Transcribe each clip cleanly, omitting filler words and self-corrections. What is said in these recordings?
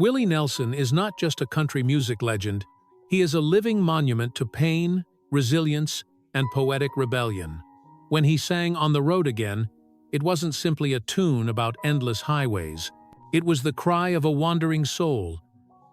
Willie Nelson is not just a country music legend, he is a living monument to pain, resilience, and poetic rebellion. When he sang On the Road Again, it wasn't simply a tune about endless highways. It was the cry of a wandering soul,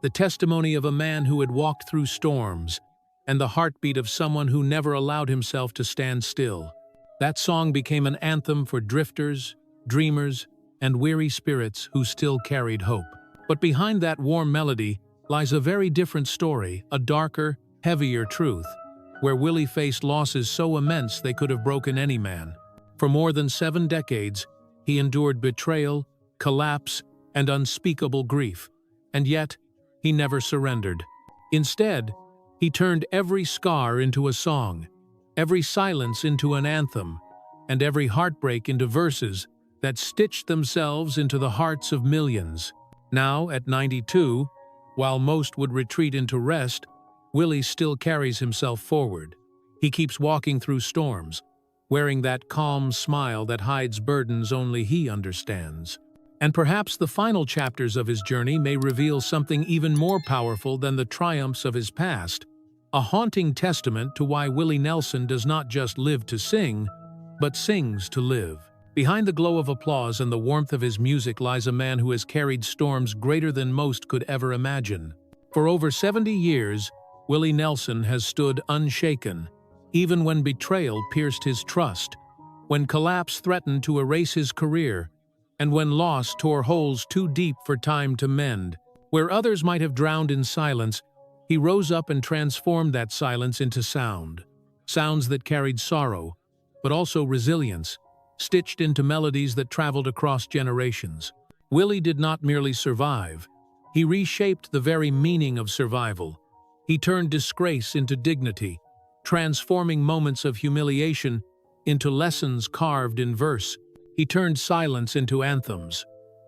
the testimony of a man who had walked through storms, and the heartbeat of someone who never allowed himself to stand still. That song became an anthem for drifters, dreamers, and weary spirits who still carried hope. But behind that warm melody lies a very different story, a darker, heavier truth, where Willie faced losses so immense they could have broken any man. For more than 7 decades, he endured betrayal, collapse, and unspeakable grief, and yet, he never surrendered. Instead, he turned every scar into a song, every silence into an anthem, and every heartbreak into verses that stitched themselves into the hearts of millions. Now, at 92, while most would retreat into rest, Willie still carries himself forward. He keeps walking through storms, wearing that calm smile that hides burdens only he understands. And perhaps the final chapters of his journey may reveal something even more powerful than the triumphs of his past, a haunting testament to why Willie Nelson does not just live to sing, but sings to live. Behind the glow of applause and the warmth of his music lies a man who has carried storms greater than most could ever imagine. For over 70 years, Willie Nelson has stood unshaken, even when betrayal pierced his trust, when collapse threatened to erase his career, and when loss tore holes too deep for time to mend. Where others might have drowned in silence, he rose up and transformed that silence into sound. Sounds that carried sorrow, but also resilience, stitched into melodies that traveled across generations. Willie did not merely survive. He reshaped the very meaning of survival. He turned disgrace into dignity, transforming moments of humiliation into lessons carved in verse. He turned silence into anthems,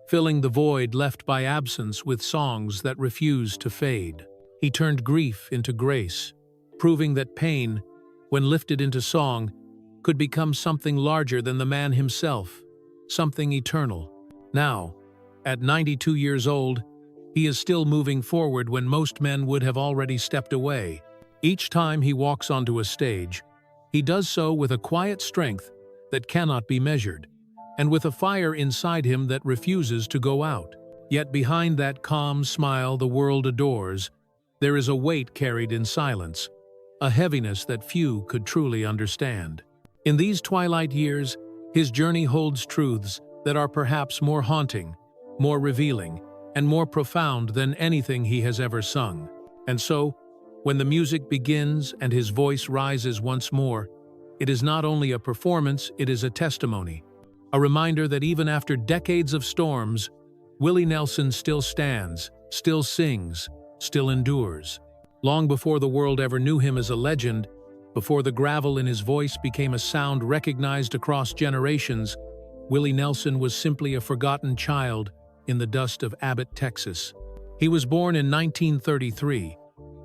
filling the void left by absence with songs that refused to fade. He turned grief into grace, proving that pain, when lifted into song, could become something larger than the man himself, something eternal. Now, at 92 years old, he is still moving forward when most men would have already stepped away. Each time he walks onto a stage, he does so with a quiet strength that cannot be measured, and with a fire inside him that refuses to go out. Yet behind that calm smile the world adores, there is a weight carried in silence, a heaviness that few could truly understand. In these twilight years, his journey holds truths that are perhaps more haunting, more revealing, and more profound than anything he has ever sung. And so, when the music begins and his voice rises once more, it is not only a performance, it is a testimony, a reminder that even after decades of storms, Willie Nelson still stands, still sings, still endures. Long before the world ever knew him as a legend, before the gravel in his voice became a sound recognized across generations, Willie Nelson was simply a forgotten child in the dust of Abbott, Texas. He was born in 1933,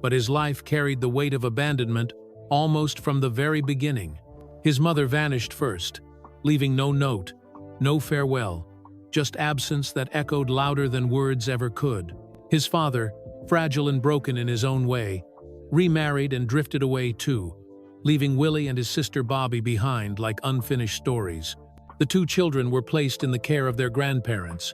but his life carried the weight of abandonment almost from the very beginning. His mother vanished first, leaving no note, no farewell, just absence that echoed louder than words ever could. His father, fragile and broken in his own way, remarried and drifted away too, leaving Willie and his sister Bobby behind like unfinished stories. The 2 children were placed in the care of their grandparents,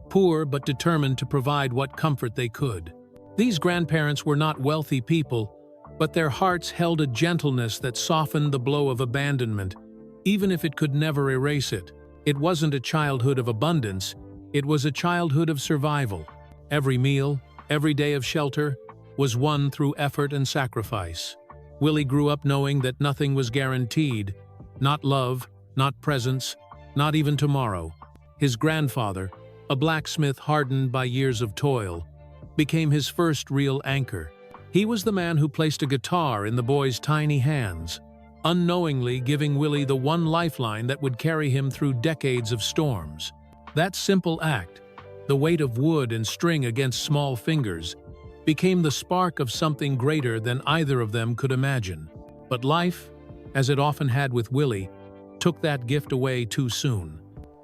poor but determined to provide what comfort they could. These grandparents were not wealthy people, but their hearts held a gentleness that softened the blow of abandonment, even if it could never erase it. It wasn't a childhood of abundance, it was a childhood of survival. Every meal, every day of shelter, was won through effort and sacrifice. Willie grew up knowing that nothing was guaranteed, not love, not presence, not even tomorrow. His grandfather, a blacksmith hardened by years of toil, became his first real anchor. He was the man who placed a guitar in the boy's tiny hands, unknowingly giving Willie the one lifeline that would carry him through decades of storms. That simple act, the weight of wood and string against small fingers, became the spark of something greater than either of them could imagine. But life, as it often had with Willie, took that gift away too soon.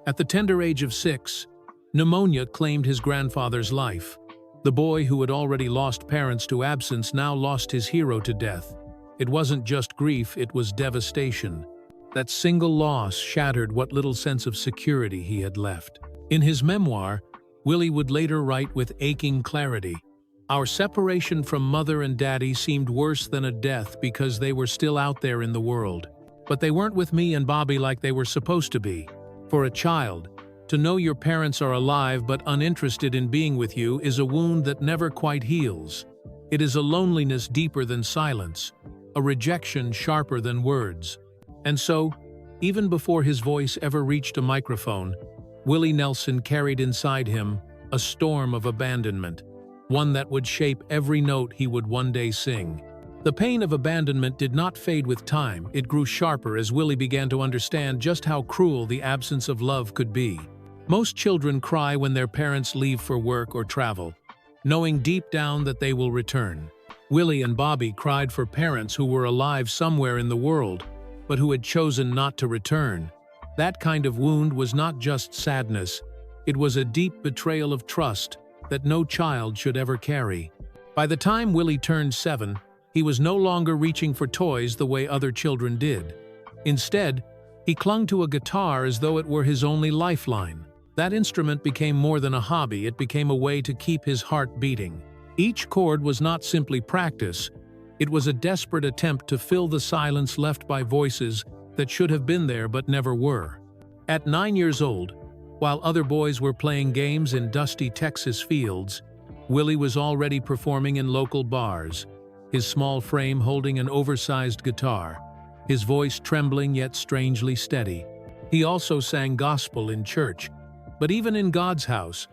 At the tender age of 6, pneumonia claimed his grandfather's life, The boy who had already lost parents to absence now lost his hero to death. It wasn't just grief, it was devastation. That single loss shattered what little sense of security he had left. In his memoir, Willie would later write with aching clarity, "Our separation from mother and daddy seemed worse than a death because they were still out there in the world. But they weren't with me and Bobby like they were supposed to be. For a child, to know your parents are alive but uninterested in being with you is a wound that never quite heals. It is a loneliness deeper than silence, a rejection sharper than words." And so, even before his voice ever reached a microphone, Willie Nelson carried inside him a storm of abandonment, one that would shape every note he would one day sing. The pain of abandonment did not fade with time, it grew sharper as Willie began to understand just how cruel the absence of love could be. Most children cry when their parents leave for work or travel, knowing deep down that they will return. Willie and Bobby cried for parents who were alive somewhere in the world, but who had chosen not to return. That kind of wound was not just sadness, it was a deep betrayal of trust that no child should ever carry. By the time Willie turned 7, he was no longer reaching for toys the way other children did. Instead, he clung to a guitar as though it were his only lifeline. That instrument became more than a hobby, it became a way to keep his heart beating. Each chord was not simply practice, it was a desperate attempt to fill the silence left by voices that should have been there but never were. At 9 years old, while other boys were playing games in dusty Texas fields, Willie was already performing in local bars, his small frame holding an oversized guitar, his voice trembling yet strangely steady. He also sang gospel in church, but even in God's house,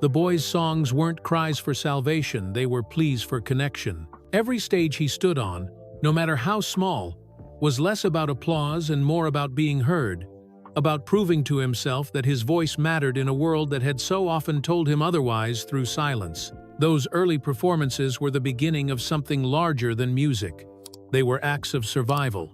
the boy's songs weren't cries for salvation, they were pleas for connection. Every stage he stood on, no matter how small, was less about applause and more about being heard, about proving to himself that his voice mattered in a world that had so often told him otherwise through silence. Those early performances were the beginning of something larger than music. They were acts of survival.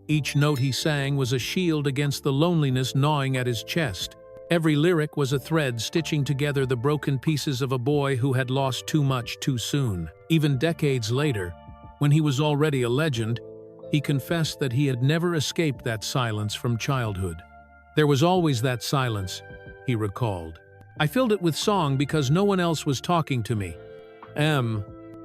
Each note he sang was a shield against the loneliness gnawing at his chest. Every lyric was a thread stitching together the broken pieces of a boy who had lost too much too soon. Even decades later, when he was already a legend, he confessed that he had never escaped that silence from childhood. "There was always that silence," he recalled. "I filled it with song because no one else was talking to me."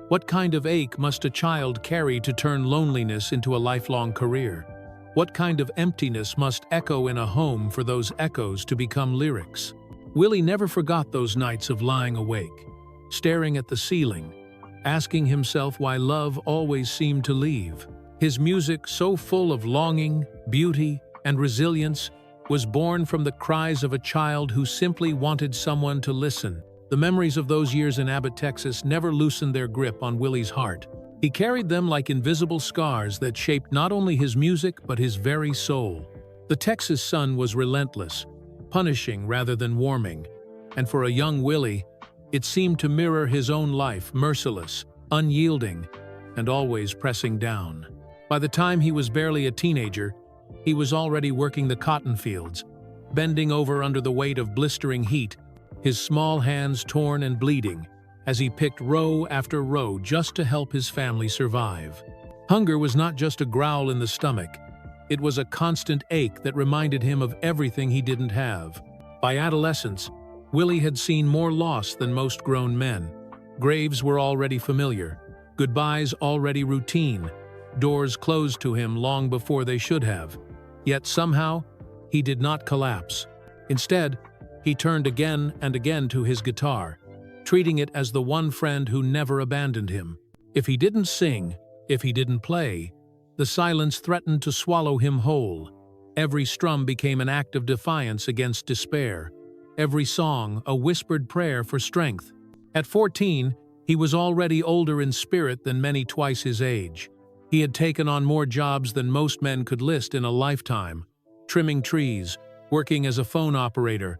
What kind of ache must a child carry to turn loneliness into a lifelong career? What kind of emptiness must echo in a home for those echoes to become lyrics? Willie never forgot those nights of lying awake, staring at the ceiling, asking himself why love always seemed to leave. His music, so full of longing, beauty, and resilience, was born from the cries of a child who simply wanted someone to listen. The memories of those years in Abbott, Texas never loosened their grip on Willie's heart. He carried them like invisible scars that shaped not only his music but his very soul. The Texas sun was relentless, punishing rather than warming, and for a young Willie, it seemed to mirror his own life, merciless, unyielding, and always pressing down. By the time he was barely a teenager, he was already working the cotton fields, bending over under the weight of blistering heat, his small hands torn and bleeding, as he picked row after row just to help his family survive. Hunger was not just a growl in the stomach, it was a constant ache that reminded him of everything he didn't have. By adolescence, Willie had seen more loss than most grown men. Graves were already familiar, goodbyes already routine, doors closed to him long before they should have. Yet somehow, he did not collapse. Instead, he turned again and again to his guitar, treating it as the one friend who never abandoned him. If he didn't sing, if he didn't play, the silence threatened to swallow him whole. Every strum became an act of defiance against despair. Every song, a whispered prayer for strength. At 14, he was already older in spirit than many twice his age. He had taken on more jobs than most men could list in a lifetime. Trimming trees, working as a phone operator,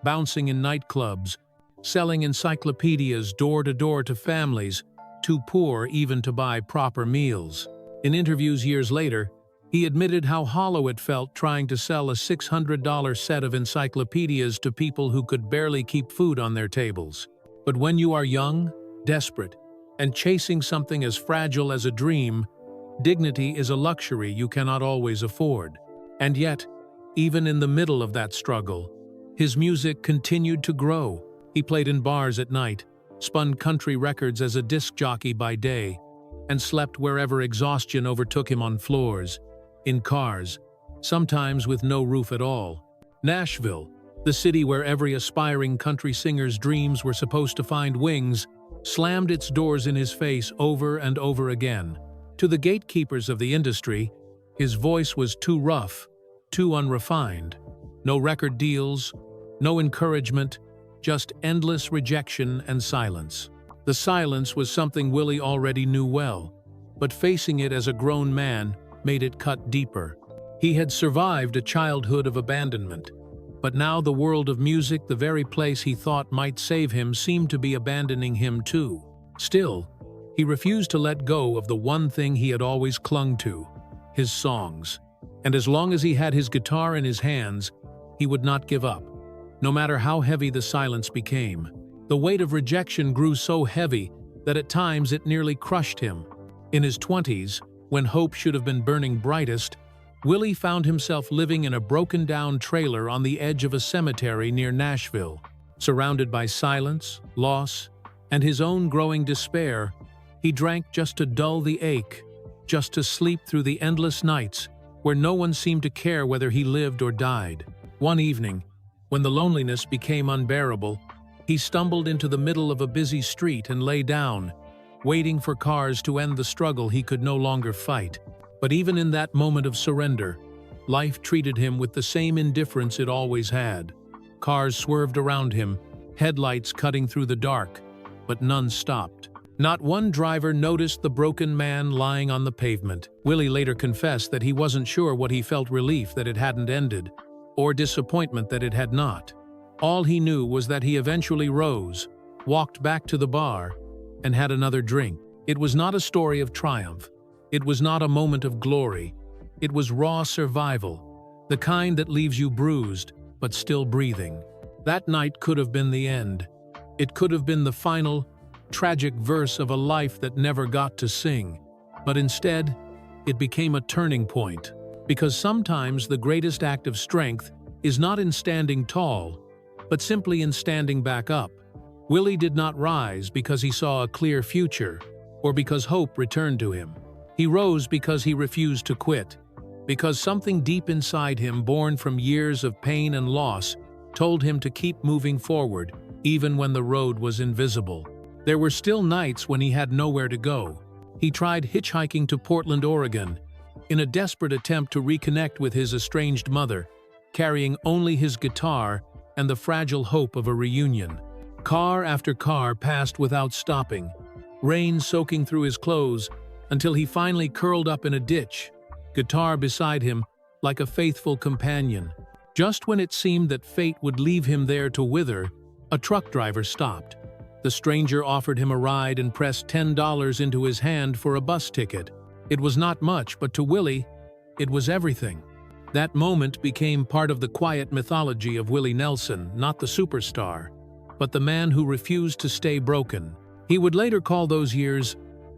bouncing in nightclubs, selling encyclopedias door to door to families too poor even to buy proper meals. In interviews years later, he admitted how hollow it felt trying to sell a $600 set of encyclopedias to people who could barely keep food on their tables. But when you are young, desperate, and chasing something as fragile as a dream, dignity is a luxury you cannot always afford. And yet, even in the middle of that struggle, his music continued to grow. He played in bars at night, spun country records as a disc jockey by day, and slept wherever exhaustion overtook him on floors, in cars, sometimes with no roof at all. Nashville, the city where every aspiring country singer's dreams were supposed to find wings, slammed its doors in his face over and over again. To the gatekeepers of the industry, his voice was too rough, too unrefined. No record deals, no encouragement, just endless rejection and silence. The silence was something Willie already knew well, but facing it as a grown man made it cut deeper. He had survived a childhood of abandonment, but now the world of music, the very place he thought might save him, seemed to be abandoning him too. Still, he refused to let go of the one thing he had always clung to, his songs. And as long as he had his guitar in his hands, he would not give up, no matter how heavy the silence became. The weight of rejection grew so heavy that at times it nearly crushed him. In his 20s, when hope should have been burning brightest, Willie found himself living in a broken-down trailer on the edge of a cemetery near Nashville. Surrounded by silence, loss, and his own growing despair, he drank just to dull the ache, just to sleep through the endless nights where no one seemed to care whether he lived or died. One evening, when the loneliness became unbearable, he stumbled into the middle of a busy street and lay down, waiting for cars to end the struggle he could no longer fight. But even in that moment of surrender, life treated him with the same indifference it always had. Cars swerved around him, headlights cutting through the dark, but none stopped. Not one driver noticed the broken man lying on the pavement. Willie later confessed that he wasn't sure what he felt: relief that it hadn't ended, or disappointment that it had not. All he knew was that he eventually rose, walked back to the bar, and had another drink. It was not a story of triumph. It was not a moment of glory. It was raw survival, the kind that leaves you bruised, but still breathing. That night could have been the end. It could have been the final, tragic verse of a life that never got to sing. But instead, it became a turning point. Because sometimes the greatest act of strength is not in standing tall, but simply in standing back up. Willie did not rise because he saw a clear future, or because hope returned to him. He rose because he refused to quit, because something deep inside him, born from years of pain and loss, told him to keep moving forward, even when the road was invisible. There were still nights when he had nowhere to go. He tried hitchhiking to Portland, Oregon, in a desperate attempt to reconnect with his estranged mother, carrying only his guitar and the fragile hope of a reunion. Car after car passed without stopping, rain soaking through his clothes, until he finally curled up in a ditch, guitar beside him like a faithful companion. Just when it seemed that fate would leave him there to wither, a truck driver stopped. The stranger offered him a ride and pressed $10 into his hand for a bus ticket. It was not much, but to Willie, it was everything. That moment became part of the quiet mythology of Willie Nelson, not the superstar, but the man who refused to stay broken. He would later call those years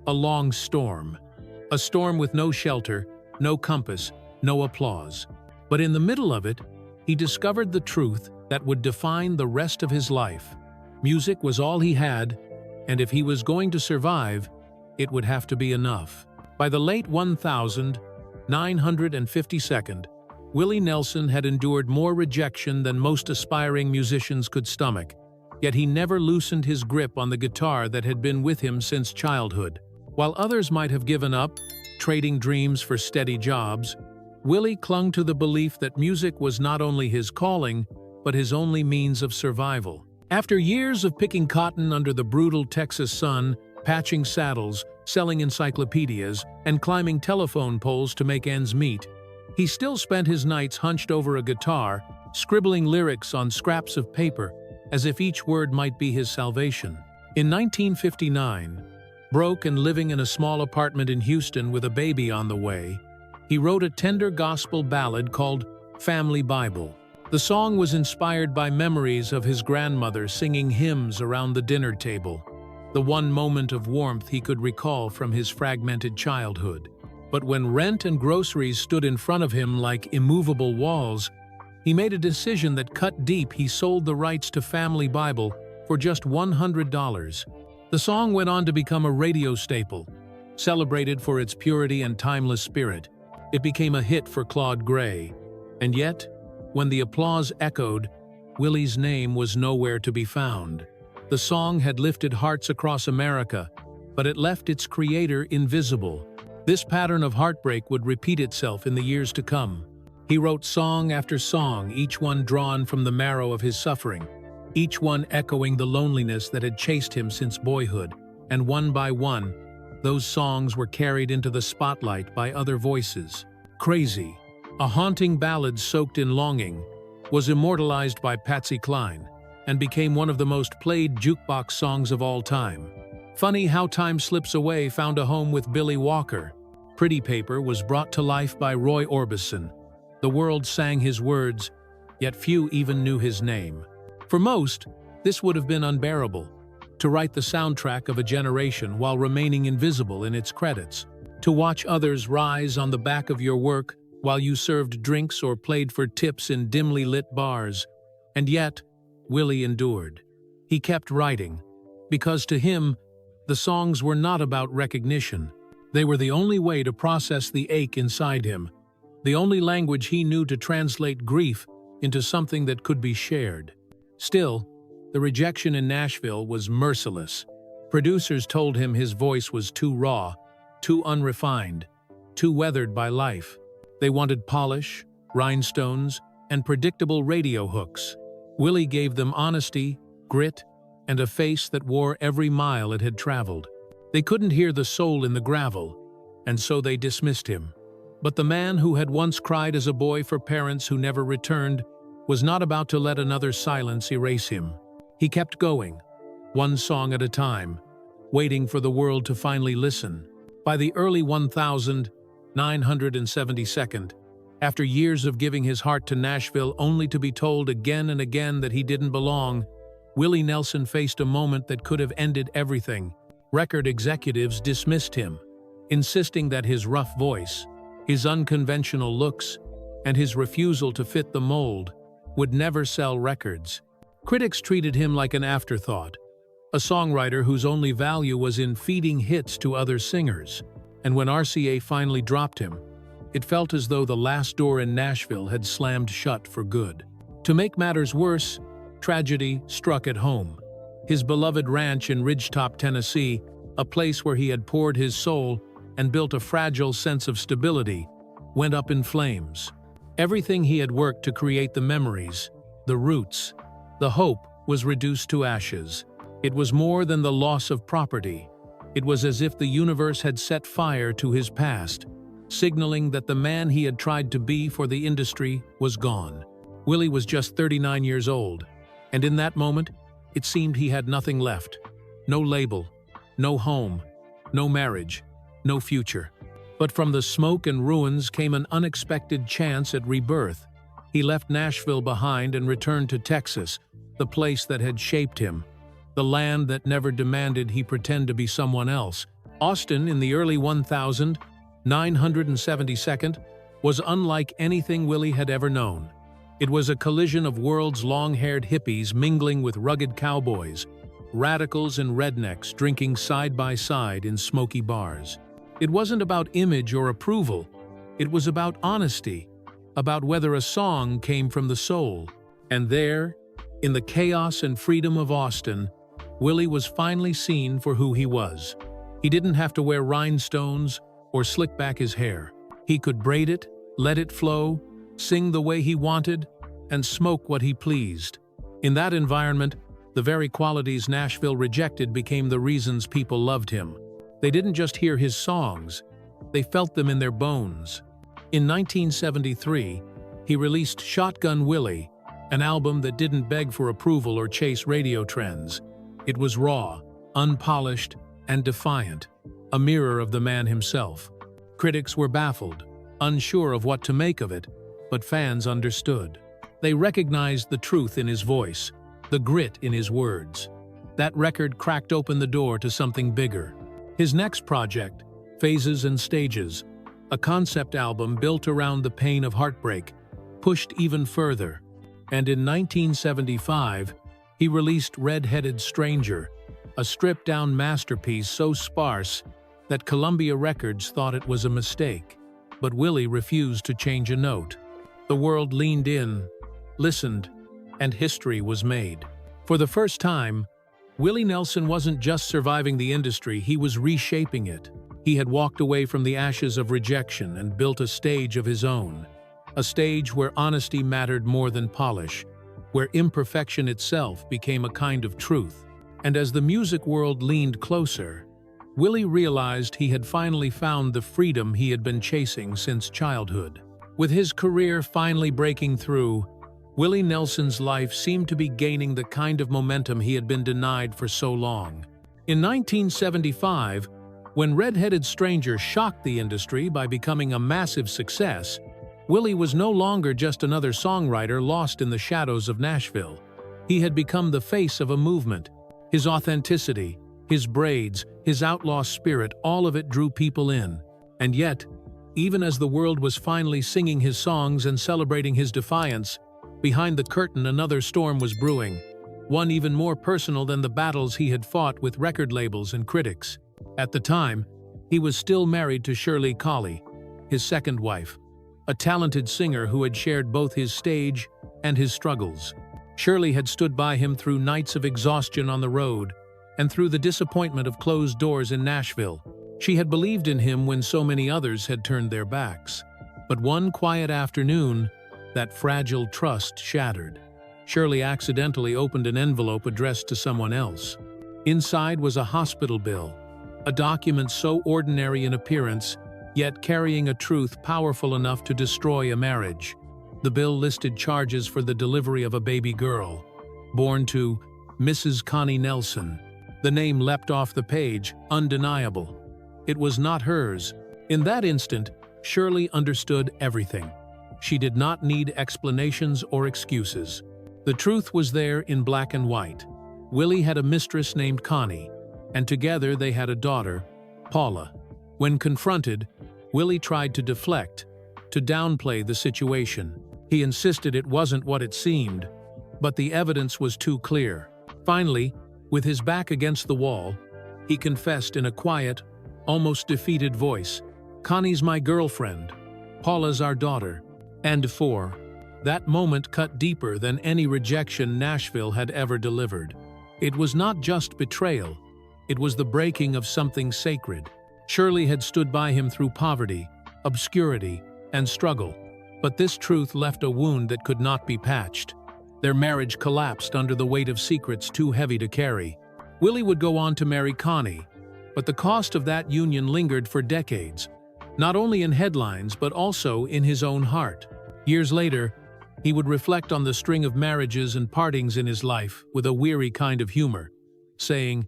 a long storm. A storm with no shelter, no compass, no applause. But in the middle of it, he discovered the truth that would define the rest of his life. Music was all he had, and if he was going to survive, it would have to be enough. By the late 1952nd, Willie Nelson had endured more rejection than most aspiring musicians could stomach, yet he never loosened his grip on the guitar that had been with him since childhood. While others might have given up, trading dreams for steady jobs, Willie clung to the belief that music was not only his calling, but his only means of survival. After years of picking cotton under the brutal Texas sun, patching saddles, selling encyclopedias, and climbing telephone poles to make ends meet, he still spent his nights hunched over a guitar, scribbling lyrics on scraps of paper, as if each word might be his salvation. In 1959, broke and living in a small apartment in Houston with a baby on the way, he wrote a tender gospel ballad called Family Bible. The song was inspired by memories of his grandmother singing hymns around the dinner table. the one moment of warmth he could recall from his fragmented childhood. But when rent and groceries stood in front of him like immovable walls, he made a decision that cut deep. He sold the rights to Family Bible for just $100. The song went on to become a radio staple, celebrated for its purity and timeless spirit. It became a hit for Claude Gray. And yet, when the applause echoed, Willie's name was nowhere to be found. The song had lifted hearts across America, but it left its creator invisible. This pattern of heartbreak would repeat itself in the years to come. He wrote song after song, each one drawn from the marrow of his suffering, each one echoing the loneliness that had chased him since boyhood, and one by one, those songs were carried into the spotlight by other voices. Crazy, a haunting ballad soaked in longing, was immortalized by Patsy Cline and became one of the most played jukebox songs of all time. Funny How Time Slips Away found a home with Billy Walker. Pretty Paper was brought to life by Roy Orbison. The world sang his words, yet few even knew his name. For most, this would have been unbearable, to write the soundtrack of a generation while remaining invisible in its credits, to watch others rise on the back of your work while you served drinks or played for tips in dimly lit bars. And yet, Willie endured. He kept writing, because to him, the songs were not about recognition. They were the only way to process the ache inside him, the only language he knew to translate grief into something that could be shared. Still, the rejection in Nashville was merciless. Producers told him his voice was too raw, too unrefined, too weathered by life. They wanted polish, rhinestones, and predictable radio hooks. Willie gave them honesty, grit, and a face that wore every mile it had traveled. They couldn't hear the soul in the gravel, and so they dismissed him. But the man who had once cried as a boy for parents who never returned was not about to let another silence erase him. He kept going, one song at a time, waiting for the world to finally listen. By the early 1972nd, after years of giving his heart to Nashville only to be told again and again that he didn't belong, Willie Nelson faced a moment that could have ended everything. Record executives dismissed him, insisting that his rough voice, his unconventional looks, and his refusal to fit the mold would never sell records. Critics treated him like an afterthought, a songwriter whose only value was in feeding hits to other singers. And when RCA finally dropped him, it felt as though the last door in Nashville had slammed shut for good. To make matters worse, tragedy struck at home. His beloved ranch in Ridgetop, Tennessee, a place where he had poured his soul and built a fragile sense of stability, went up in flames. Everything he had worked to create, the memories, the roots, the hope, was reduced to ashes. It was more than the loss of property. It was as if the universe had set fire to his past, signaling that the man he had tried to be for the industry was gone. Willie was just 39 years old, and in that moment, it seemed he had nothing left. No label, no home, no marriage, no future. But from the smoke and ruins came an unexpected chance at rebirth. He left Nashville behind and returned to Texas, the place that had shaped him, the land that never demanded he pretend to be someone else. Austin, in the early 1972nd, was unlike anything Willie had ever known. It was a collision of world's long-haired hippies mingling with rugged cowboys, radicals and rednecks drinking side by side in smoky bars. It wasn't about image or approval. It was about honesty, about whether a song came from the soul. And there, in the chaos and freedom of Austin, Willie was finally seen for who he was. He didn't have to wear rhinestones or slick back his hair. He could braid it, let it flow, sing the way he wanted, and smoke what he pleased. In that environment, the very qualities Nashville rejected became the reasons people loved him. They didn't just hear his songs, they felt them in their bones. In 1973, he released Shotgun Willie, an album that didn't beg for approval or chase radio trends. It was raw, unpolished, and defiant, a mirror of the man himself. Critics were baffled, unsure of what to make of it, but fans understood. They recognized the truth in his voice, the grit in his words. That record cracked open the door to something bigger. His next project, Phases and Stages, a concept album built around the pain of heartbreak, pushed even further. And in 1975, he released Red-Headed Stranger, a stripped-down masterpiece so sparse that Columbia Records thought it was a mistake. But Willie refused to change a note. The world leaned in, listened, and history was made. For the first time, Willie Nelson wasn't just surviving the industry, he was reshaping it. He had walked away from the ashes of rejection and built a stage of his own. A stage where honesty mattered more than polish, where imperfection itself became a kind of truth. And as the music world leaned closer, Willie realized he had finally found the freedom he had been chasing since childhood. With his career finally breaking through, Willie Nelson's life seemed to be gaining the kind of momentum he had been denied for so long. In 1975, when Red-Headed Stranger shocked the industry by becoming a massive success, Willie was no longer just another songwriter lost in the shadows of Nashville. He had become the face of a movement. His authenticity, his braids, his outlaw spirit, all of it drew people in. And yet, even as the world was finally singing his songs and celebrating his defiance, behind the curtain another storm was brewing, one even more personal than the battles he had fought with record labels and critics. At the time, he was still married to Shirley Colley, his second wife, a talented singer who had shared both his stage and his struggles. Shirley had stood by him through nights of exhaustion on the road and through the disappointment of closed doors in Nashville. She had believed in him when so many others had turned their backs. But one quiet afternoon, that fragile trust shattered. Shirley accidentally opened an envelope addressed to someone else. Inside was a hospital bill, a document so ordinary in appearance, yet carrying a truth powerful enough to destroy a marriage. The bill listed charges for the delivery of a baby girl, born to Mrs. Connie Nelson. The name leapt off the page, undeniable. It was not hers. In that instant, Shirley understood everything. She did not need explanations or excuses. The truth was there in black and white. Willie had a mistress named Connie, and together they had a daughter, Paula. When confronted, Willie tried to deflect, to downplay the situation. He insisted it wasn't what it seemed, but the evidence was too clear. Finally, with his back against the wall, he confessed in a quiet, almost defeated voice, "Connie's my girlfriend. Paula's our daughter." And that moment cut deeper than any rejection Nashville had ever delivered. It was not just betrayal, it was the breaking of something sacred. Shirley had stood by him through poverty, obscurity, and struggle, but this truth left a wound that could not be patched. Their marriage collapsed under the weight of secrets too heavy to carry. Willie would go on to marry Connie, but the cost of that union lingered for decades, not only in headlines but also in his own heart. Years later, he would reflect on the string of marriages and partings in his life with a weary kind of humor, saying,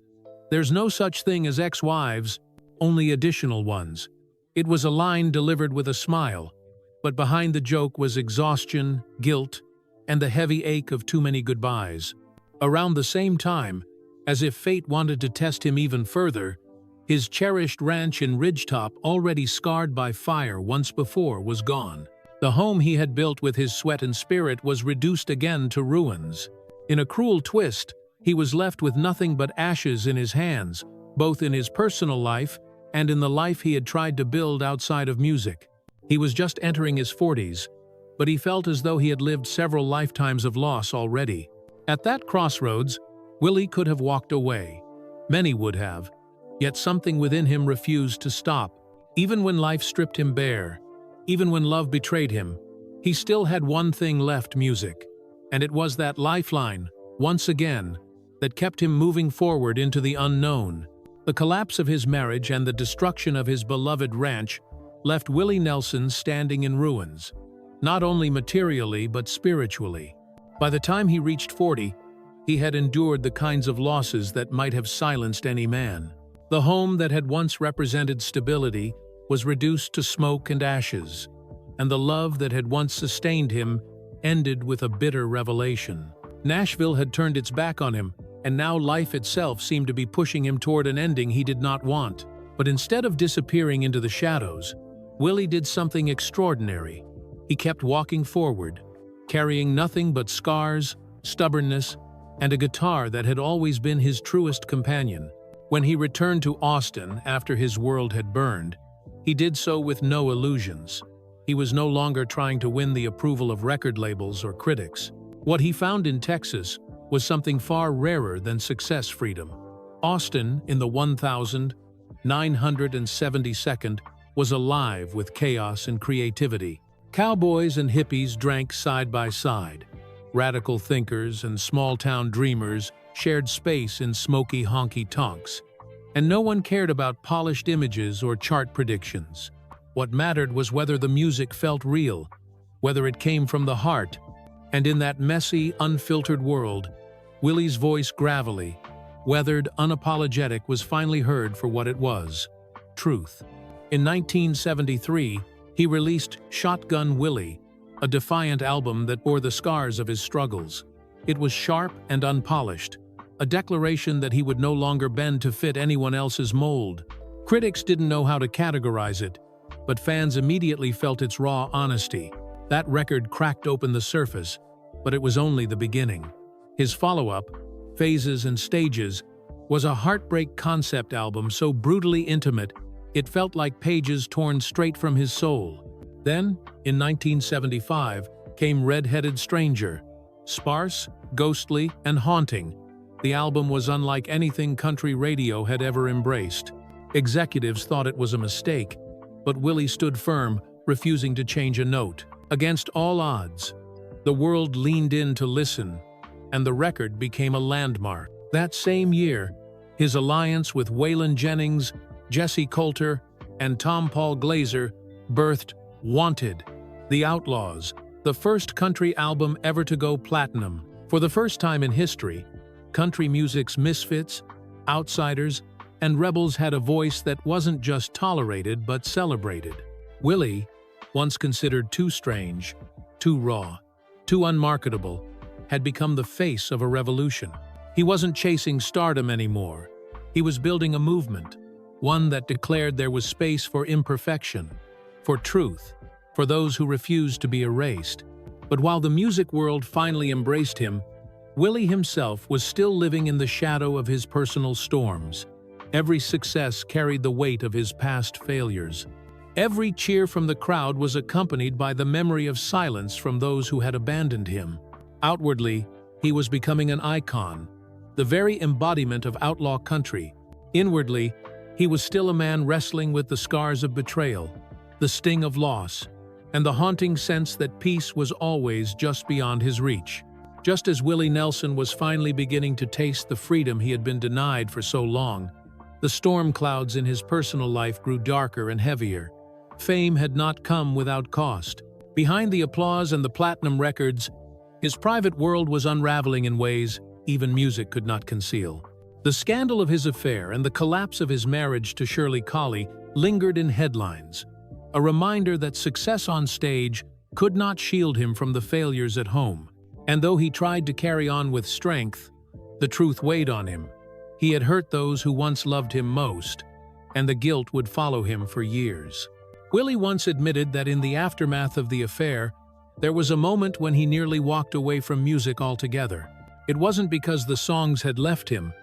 "There's no such thing as ex-wives, only additional ones." It was a line delivered with a smile, but behind the joke was exhaustion, guilt, and the heavy ache of too many goodbyes. Around the same time, as if fate wanted to test him even further, his cherished ranch in Ridgetop, already scarred by fire once before, was gone. The home he had built with his sweat and spirit was reduced again to ruins. In a cruel twist, he was left with nothing but ashes in his hands, both in his personal life and in the life he had tried to build outside of music. He was just entering his 40s, but he felt as though he had lived several lifetimes of loss already. At that crossroads, Willie could have walked away. Many would have. Yet something within him refused to stop. Even when life stripped him bare, even when love betrayed him, he still had one thing left: music. And it was that lifeline, once again, that kept him moving forward into the unknown. The collapse of his marriage and the destruction of his beloved ranch left Willie Nelson standing in ruins, not only materially but spiritually. By the time he reached 40, he had endured the kinds of losses that might have silenced any man. The home that had once represented stability was reduced to smoke and ashes, and the love that had once sustained him ended with a bitter revelation. Nashville had turned its back on him, and now life itself seemed to be pushing him toward an ending he did not want. But instead of disappearing into the shadows, Willie did something extraordinary. He kept walking forward, carrying nothing but scars, stubbornness, and a guitar that had always been his truest companion. When he returned to Austin after his world had burned, he did so with no illusions. He was no longer trying to win the approval of record labels or critics. What he found in Texas was something far rarer than success freedom. Austin, in the 1972nd, was alive with chaos and creativity. Cowboys and hippies drank side by side. Radical thinkers and small-town dreamers shared space in smoky honky-tonks. And no one cared about polished images or chart predictions. What mattered was whether the music felt real, whether it came from the heart. And in that messy, unfiltered world, Willie's voice, gravelly, weathered, unapologetic, was finally heard for what it was: truth. In 1973, he released Shotgun Willie, a defiant album that bore the scars of his struggles. It was sharp and unpolished, a declaration that he would no longer bend to fit anyone else's mold. Critics didn't know how to categorize it, but fans immediately felt its raw honesty. That record cracked open the surface, but it was only the beginning. His follow-up, Phases and Stages, was a heartbreak concept album so brutally intimate it felt like pages torn straight from his soul. Then, in 1975, came Red-Headed Stranger. Sparse, ghostly, and haunting, the album was unlike anything country radio had ever embraced. Executives thought it was a mistake, but Willie stood firm, refusing to change a note. Against all odds, the world leaned in to listen, and the record became a landmark. That same year, his alliance with Waylon Jennings, Jesse Coulter, and Tom Paul Glaser birthed Wanted, The Outlaws, the first country album ever to go platinum. For the first time in history, country music's misfits, outsiders, and rebels had a voice that wasn't just tolerated but celebrated. Willie, once considered too strange, too raw, too unmarketable, had become the face of a revolution. He wasn't chasing stardom anymore. He was building a movement, one that declared there was space for imperfection, for truth, for those who refused to be erased. But while the music world finally embraced him, Willie himself was still living in the shadow of his personal storms. Every success carried the weight of his past failures. Every cheer from the crowd was accompanied by the memory of silence from those who had abandoned him. Outwardly, he was becoming an icon, the very embodiment of outlaw country. Inwardly, he was still a man wrestling with the scars of betrayal, the sting of loss, and the haunting sense that peace was always just beyond his reach. Just as Willie Nelson was finally beginning to taste the freedom he had been denied for so long, the storm clouds in his personal life grew darker and heavier. Fame had not come without cost. Behind the applause and the platinum records, his private world was unraveling in ways even music could not conceal. The scandal of his affair and the collapse of his marriage to Shirley Colley lingered in headlines, a reminder that success on stage could not shield him from the failures at home. And though he tried to carry on with strength, the truth weighed on him. He had hurt those who once loved him most, and the guilt would follow him for years. Willie once admitted that in the aftermath of the affair, there was a moment when he nearly walked away from music altogether. It wasn't because the songs had left him,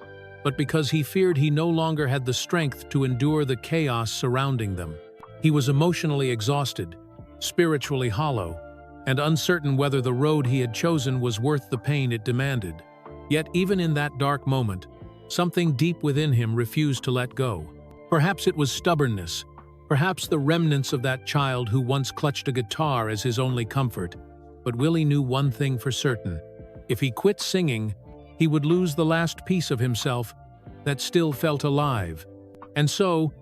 but because he feared he no longer had the strength to endure the chaos surrounding them. He was emotionally exhausted, spiritually hollow, and uncertain whether the road he had chosen was worth the pain it demanded. Yet even in that dark moment, something deep within him refused to let go. Perhaps it was stubbornness, perhaps the remnants of that child who once clutched a guitar as his only comfort. But Willie knew one thing for certain: if he quit singing, he would lose the last piece of himself that still felt alive. And so,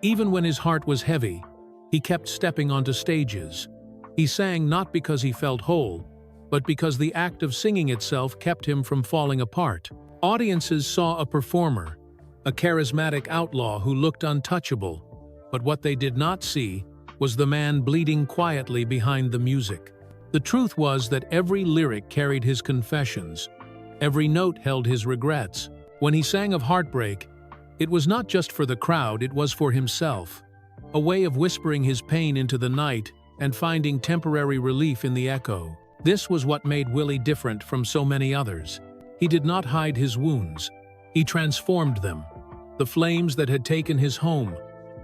even when his heart was heavy, he kept stepping onto stages. He sang not because he felt whole, but because the act of singing itself kept him from falling apart. Audiences saw a performer, a charismatic outlaw who looked untouchable, but what they did not see was the man bleeding quietly behind the music. The truth was that every lyric carried his confessions, Every note held his regrets. When he sang of heartbreak, it was not just for the crowd, it was for himself. A way of whispering his pain into the night and finding temporary relief in the echo. This was what made Willie different from so many others. He did not hide his wounds. He transformed them. The flames that had taken his home,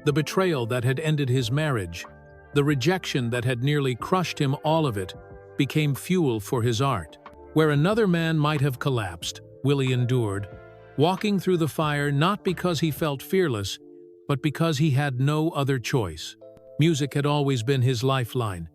the betrayal that had ended his marriage, the rejection that had nearly crushed him, all of it became fuel for his art. Where another man might have collapsed, Willie endured, walking through the fire not because he felt fearless, but because he had no other choice. Music had always been his lifeline,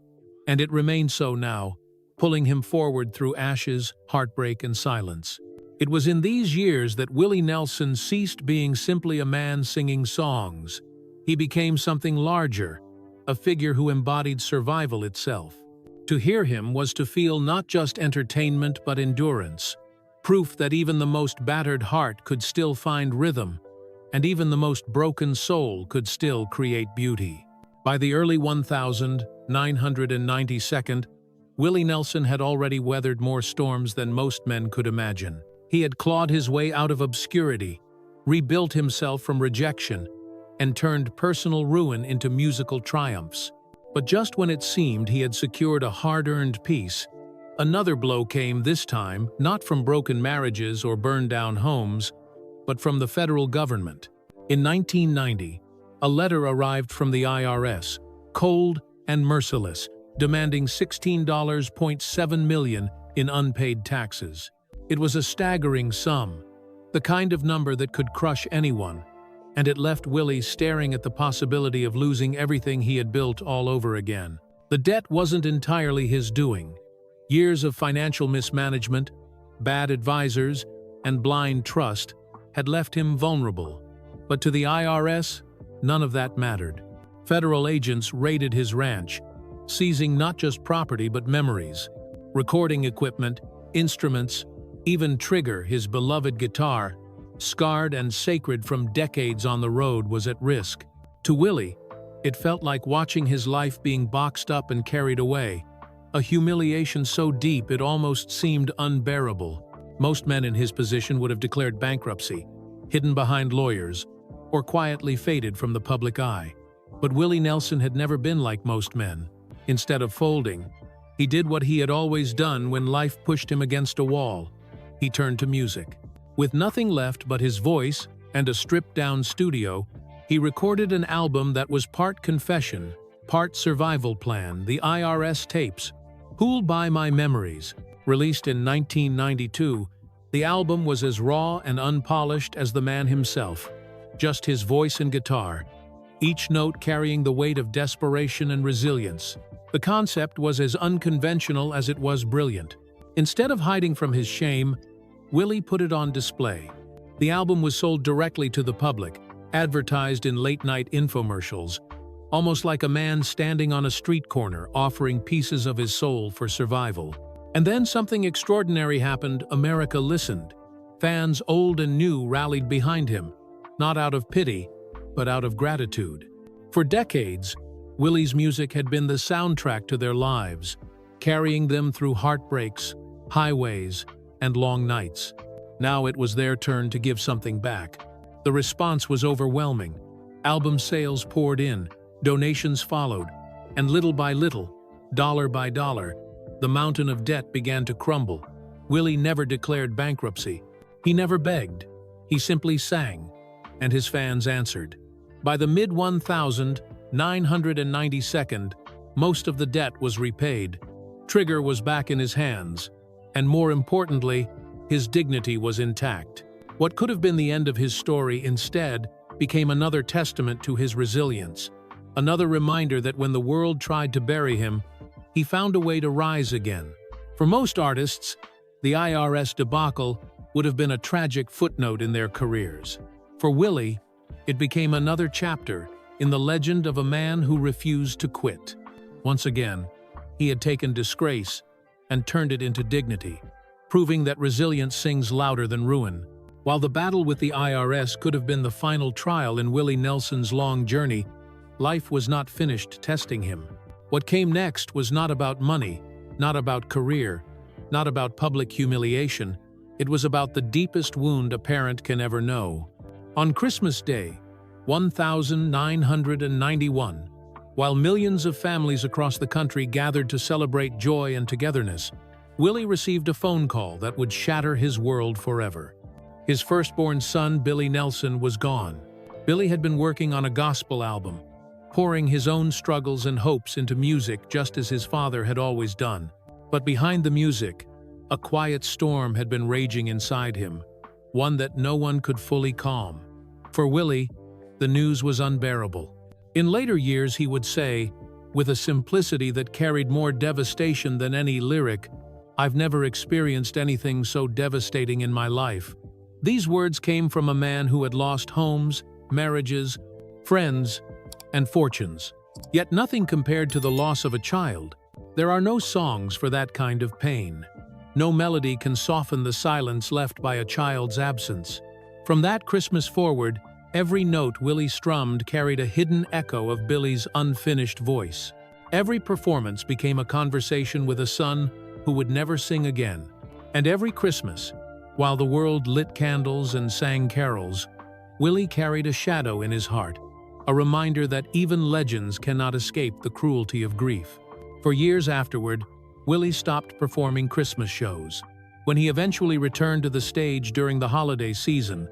and it remained so now, pulling him forward through ashes, heartbreak, and silence. It was in these years that Willie Nelson ceased being simply a man singing songs. He became something larger, a figure who embodied survival itself. To hear him was to feel not just entertainment but endurance, proof that even the most battered heart could still find rhythm, and even the most broken soul could still create beauty. By the early 1992nd, Willie Nelson had already weathered more storms than most men could imagine. He had clawed his way out of obscurity, rebuilt himself from rejection, and turned personal ruin into musical triumphs. But just when it seemed he had secured a hard-earned peace, another blow came, this time not from broken marriages or burned-down homes, but from the federal government. In 1990, a letter arrived from the IRS, cold and merciless, demanding $16.7 million in unpaid taxes. It was a staggering sum, the kind of number that could crush anyone, and it left Willie staring at the possibility of losing everything he had built all over again. The debt wasn't entirely his doing. Years of financial mismanagement, bad advisors, and blind trust had left him vulnerable. But to the IRS, none of that mattered. Federal agents raided his ranch, seizing not just property but memories. Recording equipment, instruments, even Trigger, his beloved guitar, scarred and sacred from decades on the road, was at risk. To Willie, it felt like watching his life being boxed up and carried away, a humiliation so deep it almost seemed unbearable. Most men in his position would have declared bankruptcy, hidden behind lawyers, or quietly faded from the public eye. But Willie Nelson had never been like most men. Instead of folding, he did what he had always done when life pushed him against a wall. He turned to music. With nothing left but his voice and a stripped-down studio, he recorded an album that was part confession, part survival plan, the IRS tapes. Fooled by My Memories, released in 1992, the album was as raw and unpolished as the man himself. Just his voice and guitar, each note carrying the weight of desperation and resilience. The concept was as unconventional as it was brilliant. Instead of hiding from his shame, Willie put it on display. The album was sold directly to the public, advertised in late-night infomercials, almost like a man standing on a street corner offering pieces of his soul for survival. And then something extraordinary happened. America listened. Fans old and new rallied behind him, not out of pity, but out of gratitude. For decades, Willie's music had been the soundtrack to their lives, carrying them through heartbreaks, highways, and long nights. Now it was their turn to give something back. The response was overwhelming. Album sales poured in, donations followed, and little by little, dollar by dollar, the mountain of debt began to crumble. Willie never declared bankruptcy. He never begged. He simply sang, and his fans answered. By the mid-1992nd, most of the debt was repaid. Trigger was back in his hands, and more importantly, his dignity was intact. What could have been the end of his story instead became another testament to his resilience, another reminder that when the world tried to bury him, he found a way to rise again. For most artists, the IRS debacle would have been a tragic footnote in their careers. For Willie, it became another chapter in the legend of a man who refused to quit. Once again, he had taken disgrace and turned it into dignity, proving that resilience sings louder than ruin. While the battle with the IRS could have been the final trial in Willie Nelson's long journey, life was not finished testing him. What came next was not about money, not about career, not about public humiliation. It was about the deepest wound a parent can ever know. On Christmas Day, 1991, while millions of families across the country gathered to celebrate joy and togetherness, Willie received a phone call that would shatter his world forever. His firstborn son, Willie Nelson, was gone. Willie had been working on a gospel album, pouring his own struggles and hopes into music just as his father had always done. But behind the music, a quiet storm had been raging inside him, one that no one could fully calm. For Willie, the news was unbearable. In later years, he would say, with a simplicity that carried more devastation than any lyric, "I've never experienced anything so devastating in my life." These words came from a man who had lost homes, marriages, friends, and fortunes. Yet nothing compared to the loss of a child. There are no songs for that kind of pain. No melody can soften the silence left by a child's absence. From that Christmas forward, every note Willie strummed carried a hidden echo of Billy's unfinished voice. Every performance became a conversation with a son who would never sing again. And every Christmas, while the world lit candles and sang carols, Willie carried a shadow in his heart, a reminder that even legends cannot escape the cruelty of grief. For years afterward, Willie stopped performing Christmas shows. When he eventually returned to the stage during the holiday season,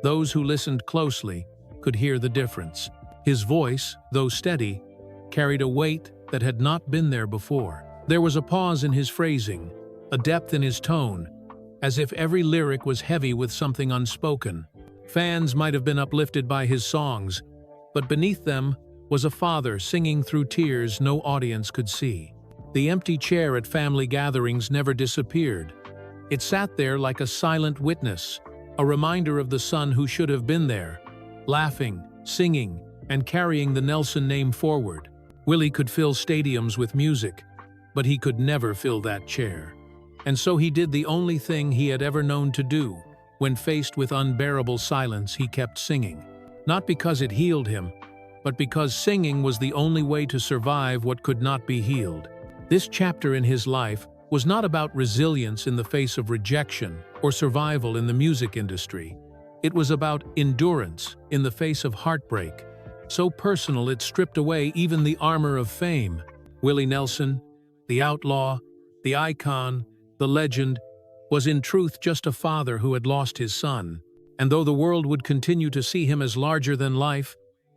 those who listened closely could hear the difference. His voice, though steady, carried a weight that had not been there before. There was a pause in his phrasing, a depth in his tone, as if every lyric was heavy with something unspoken. Fans might have been uplifted by his songs, but beneath them was a father singing through tears no audience could see. The empty chair at family gatherings never disappeared. It sat there like a silent witness, a reminder of the son who should have been there, laughing, singing, and carrying the Nelson name forward. Willie could fill stadiums with music, but he could never fill that chair. And so he did the only thing he had ever known to do. When faced with unbearable silence, he kept singing. Not because it healed him, but because singing was the only way to survive what could not be healed. This chapter in his life was not about resilience in the face of rejection or survival in the music industry. It was about endurance in the face of heartbreak, so personal it stripped away even the armor of fame. Willie Nelson, the outlaw, the icon, the legend, was in truth just a father who had lost his son. And though the world would continue to see him as larger than life,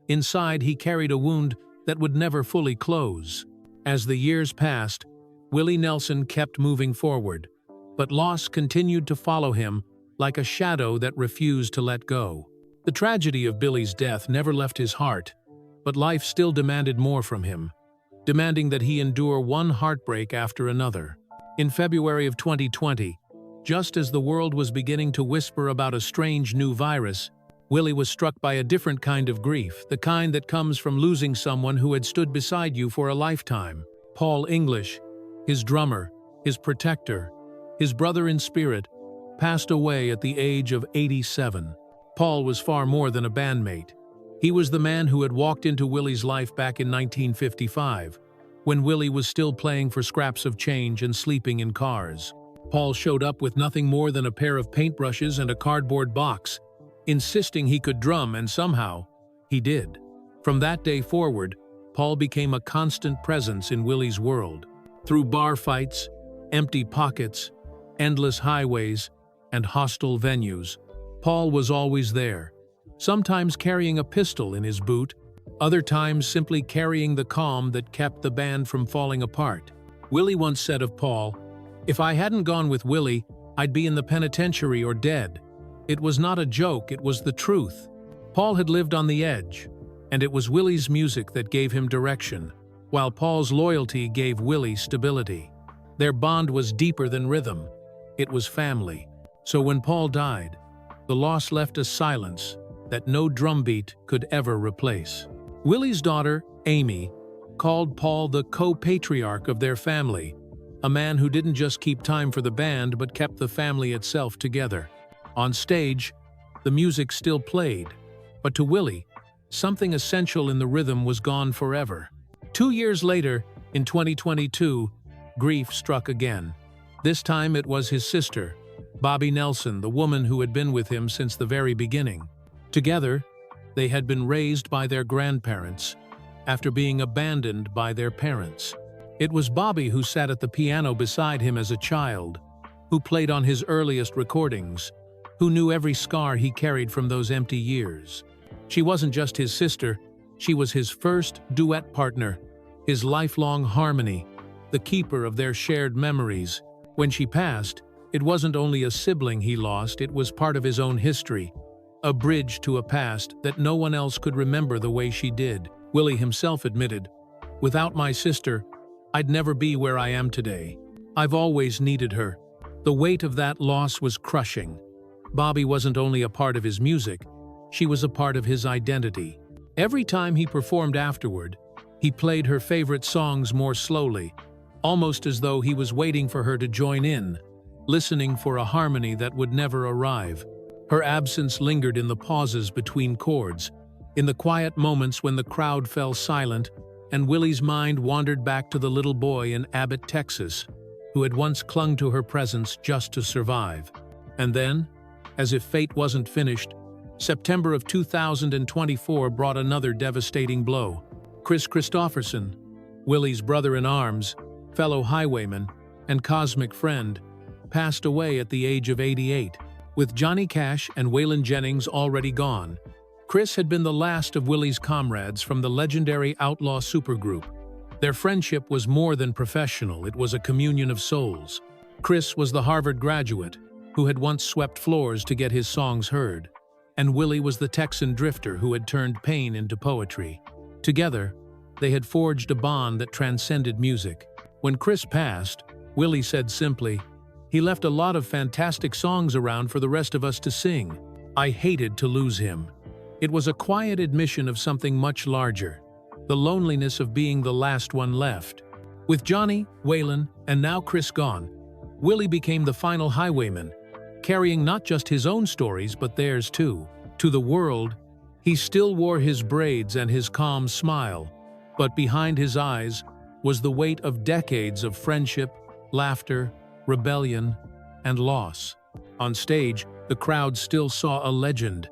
inside he carried a wound that would never fully close. As the years passed, Willie Nelson kept moving forward, but loss continued to follow him like a shadow that refused to let go. The tragedy of Billy's death never left his heart, but life still demanded more from him, demanding that he endure one heartbreak after another. In February of 2020, just as the world was beginning to whisper about a strange new virus, Willie was struck by a different kind of grief, the kind that comes from losing someone who had stood beside you for a lifetime. Paul English, his drummer, his protector, his brother in spirit, passed away at the age of 87. Paul was far more than a bandmate. He was the man who had walked into Willie's life back in 1955, when Willie was still playing for scraps of change and sleeping in cars. Paul showed up with nothing more than a pair of paintbrushes and a cardboard box, insisting he could drum, and somehow, he did. From that day forward, Paul became a constant presence in Willie's world. Through bar fights, empty pockets, endless highways, and hostile venues, Paul was always there, sometimes carrying a pistol in his boot, other times simply carrying the calm that kept the band from falling apart. Willie once said of Paul, "If I hadn't gone with Willie, I'd be in the penitentiary or dead." It was not a joke, it was the truth. Paul had lived on the edge, and it was Willie's music that gave him direction, while Paul's loyalty gave Willie stability. Their bond was deeper than rhythm. It was family. So when Paul died, the loss left a silence that no drumbeat could ever replace. Willie's daughter, Amy, called Paul the co-patriarch of their family, a man who didn't just keep time for the band but kept the family itself together. On stage, the music still played, but to Willie, something essential in the rhythm was gone forever. 2 years later, in 2022, grief struck again. This time it was his sister, Bobby Nelson, the woman who had been with him since the very beginning. Together, they had been raised by their grandparents after being abandoned by their parents. It was Bobby who sat at the piano beside him as a child, who played on his earliest recordings, who knew every scar he carried from those empty years. She wasn't just his sister, she was his first duet partner, his lifelong harmony, the keeper of their shared memories. When she passed, it wasn't only a sibling he lost, it was part of his own history, a bridge to a past that no one else could remember the way she did. Willie himself admitted, "Without my sister, I'd never be where I am today. I've always needed her." The weight of that loss was crushing. Bobby wasn't only a part of his music, she was a part of his identity. Every time he performed afterward, he played her favorite songs more slowly, almost as though he was waiting for her to join in, listening for a harmony that would never arrive. Her absence lingered in the pauses between chords, in the quiet moments when the crowd fell silent and Willie's mind wandered back to the little boy in Abbott, Texas, who had once clung to her presence just to survive. And then, as if fate wasn't finished, September of 2024 brought another devastating blow. Kris Kristofferson, Willie's brother-in-arms, fellow highwayman, and cosmic friend, passed away at the age of 88. With Johnny Cash and Waylon Jennings already gone, Kris had been the last of Willie's comrades from the legendary outlaw supergroup. Their friendship was more than professional, it was a communion of souls. Kris was the Harvard graduate who had once swept floors to get his songs heard, and Willie was the Texan drifter who had turned pain into poetry. Together, they had forged a bond that transcended music. When Kris passed, Willie said simply, "He left a lot of fantastic songs around for the rest of us to sing. I hated to lose him." It was a quiet admission of something much larger, the loneliness of being the last one left. With Johnny, Waylon, and now Kris gone, Willie became the final highwayman, carrying not just his own stories but theirs too. To the world, he still wore his braids and his calm smile, but behind his eyes was the weight of decades of friendship, laughter, rebellion, and loss. On stage, the crowd still saw a legend,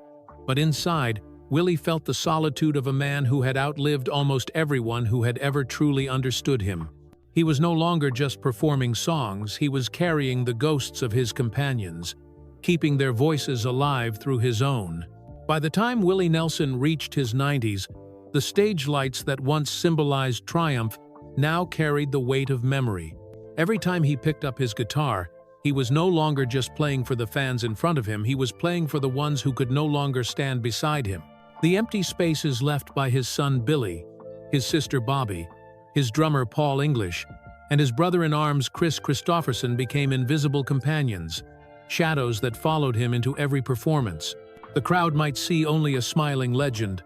but inside, Willie felt the solitude of a man who had outlived almost everyone who had ever truly understood him. He was no longer just performing songs, he was carrying the ghosts of his companions, keeping their voices alive through his own. By the time Willie Nelson reached his 90s, the stage lights that once symbolized triumph now carried the weight of memory. Every time he picked up his guitar, he was no longer just playing for the fans in front of him, he was playing for the ones who could no longer stand beside him. The empty spaces left by his son Billy, his sister Bobby, his drummer Paul English, and his brother-in-arms Kris Kristofferson became invisible companions, shadows that followed him into every performance. The crowd might see only a smiling legend,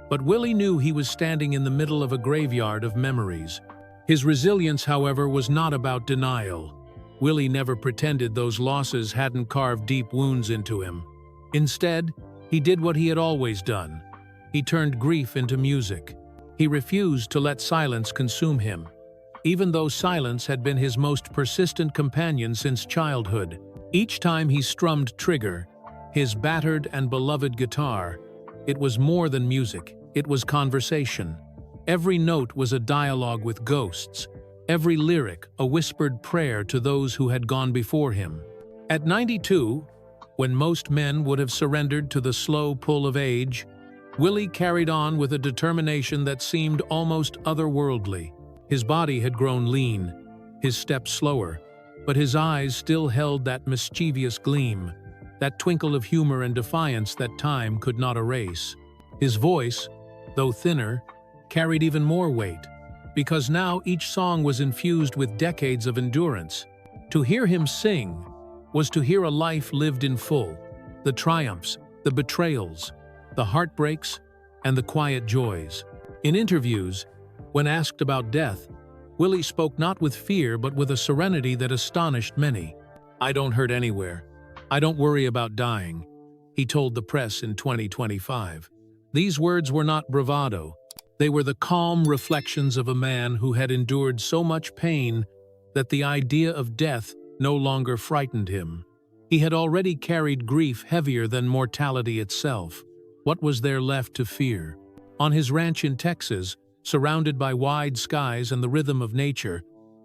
but Willie knew he was standing in the middle of a graveyard of memories. His resilience, however, was not about denial. Willie never pretended those losses hadn't carved deep wounds into him. Instead, he did what he had always done. He turned grief into music. He refused to let silence consume him, even though silence had been his most persistent companion since childhood. Each time he strummed trigger, his battered and beloved guitar, it was more than music, it was conversation. Every note was a dialogue with ghosts, every lyric a whispered prayer to those who had gone before him. At 92, when most men would have surrendered to the slow pull of age, Willie carried on with a determination that seemed almost otherworldly. His body had grown lean, his steps slower, but his eyes still held that mischievous gleam, that twinkle of humor and defiance that time could not erase. His voice, though thinner, carried even more weight, because now each song was infused with decades of endurance. To hear him sing was to hear a life lived in full, the triumphs, the betrayals, the heartbreaks, and the quiet joys. In interviews, when asked about death, Willie spoke not with fear but with a serenity that astonished many. "I don't hurt anywhere. I don't worry about dying," he told the press in 2025. These words were not bravado. They were the calm reflections of a man who had endured so much pain that the idea of death no longer frightened him. He had already carried grief heavier than mortality itself. What was there left to fear? On his ranch in Texas, surrounded by wide skies and the rhythm of nature,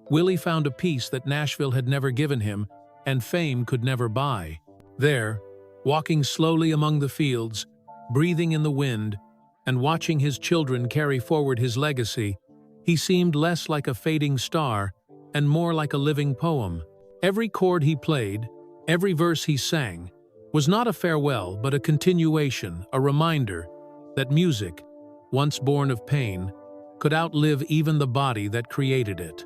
Willie found a peace that Nashville had never given him and fame could never buy. There, walking slowly among the fields, breathing in the wind, and watching his children carry forward his legacy, he seemed less like a fading star and more like a living poem. Every chord he played, every verse he sang, was not a farewell but a continuation, a reminder that music, once born of pain, could outlive even the body that created it.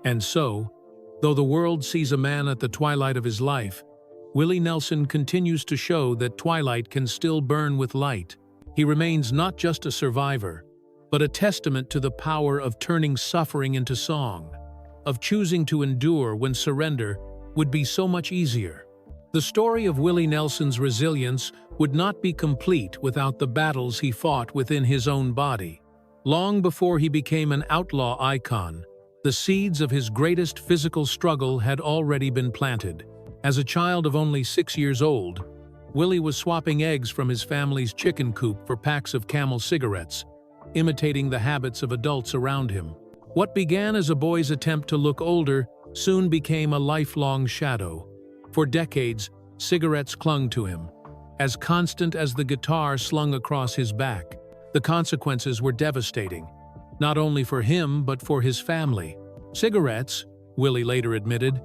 And so, though the world sees a man at the twilight of his life, Willie Nelson continues to show that twilight can still burn with light. He remains not just a survivor, but a testament to the power of turning suffering into song, of choosing to endure when surrender would be so much easier. The story of Willie Nelson's resilience would not be complete without the battles he fought within his own body. Long before he became an outlaw icon, the seeds of his greatest physical struggle had already been planted. As a child of only 6 years old, Willie was swapping eggs from his family's chicken coop for packs of Camel cigarettes, imitating the habits of adults around him. What began as a boy's attempt to look older soon became a lifelong shadow. For decades, cigarettes clung to him, as constant as the guitar slung across his back. The consequences were devastating, not only for him but for his family. Cigarettes, Willie later admitted,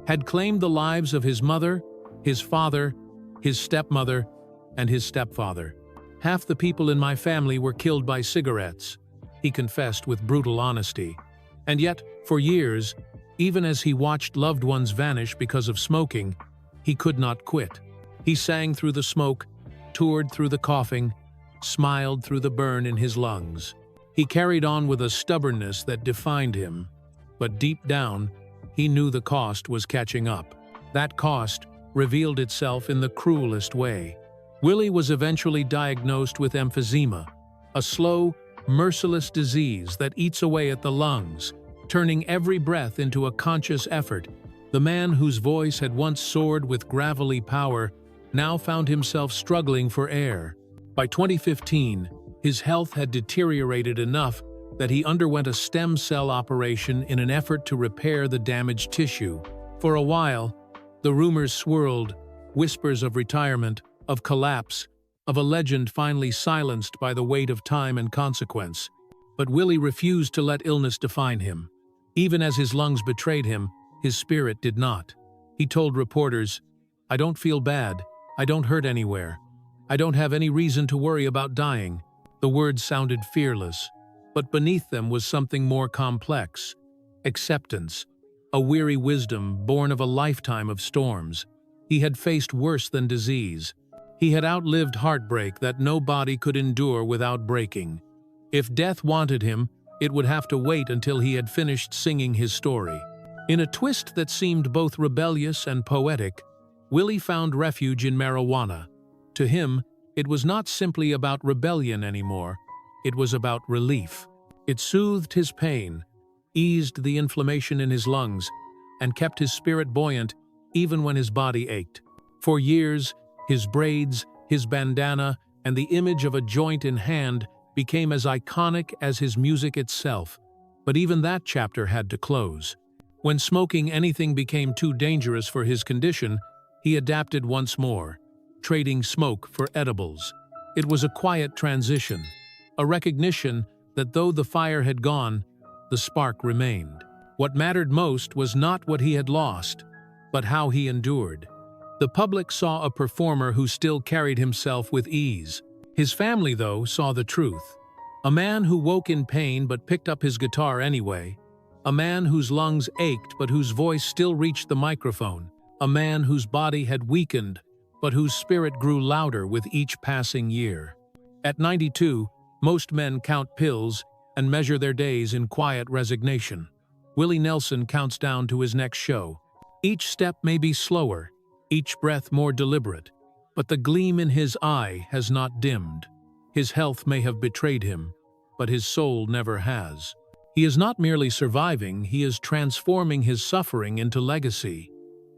had claimed the lives of his mother, his father, his stepmother, and his stepfather. "Half the people in my family were killed by cigarettes," he confessed with brutal honesty. And yet, for years, even as he watched loved ones vanish because of smoking, he could not quit. He sang through the smoke, toured through the coughing, smiled through the burn in his lungs. He carried on with a stubbornness that defined him, but deep down, he knew the cost was catching up. That cost revealed itself in the cruelest way. Willie was eventually diagnosed with emphysema, a slow, merciless disease that eats away at the lungs, turning every breath into a conscious effort. The man whose voice had once soared with gravelly power now found himself struggling for air. By 2015, his health had deteriorated enough that he underwent a stem cell operation in an effort to repair the damaged tissue. For a while, the rumors swirled, whispers of retirement, of collapse, of a legend finally silenced by the weight of time and consequence. But Willie refused to let illness define him. Even as his lungs betrayed him, his spirit did not. He told reporters, "I don't feel bad. I don't hurt anywhere. I don't have any reason to worry about dying." The words sounded fearless, but beneath them was something more complex. Acceptance, a weary wisdom born of a lifetime of storms. He had faced worse than disease. He had outlived heartbreak that no body could endure without breaking. If death wanted him, it would have to wait until he had finished singing his story. In a twist that seemed both rebellious and poetic, Willie found refuge in marijuana. To him, it was not simply about rebellion anymore, it was about relief. It soothed his pain, eased the inflammation in his lungs, and kept his spirit buoyant even when his body ached. For years, his braids, his bandana, and the image of a joint in hand became as iconic as his music itself. But even that chapter had to close. When smoking anything became too dangerous for his condition, he adapted once more, trading smoke for edibles. It was a quiet transition, a recognition that though the fire had gone, the spark remained. What mattered most was not what he had lost, but how he endured. The public saw a performer who still carried himself with ease. His family, though, saw the truth. A man who woke in pain but picked up his guitar anyway. A man whose lungs ached but whose voice still reached the microphone. A man whose body had weakened but whose spirit grew louder with each passing year. At 92, most men count pills and measure their days in quiet resignation. Willie Nelson counts down to his next show. Each step may be slower, each breath more deliberate, but the gleam in his eye has not dimmed. His health may have betrayed him, but his soul never has. He is not merely surviving, he is transforming his suffering into legacy.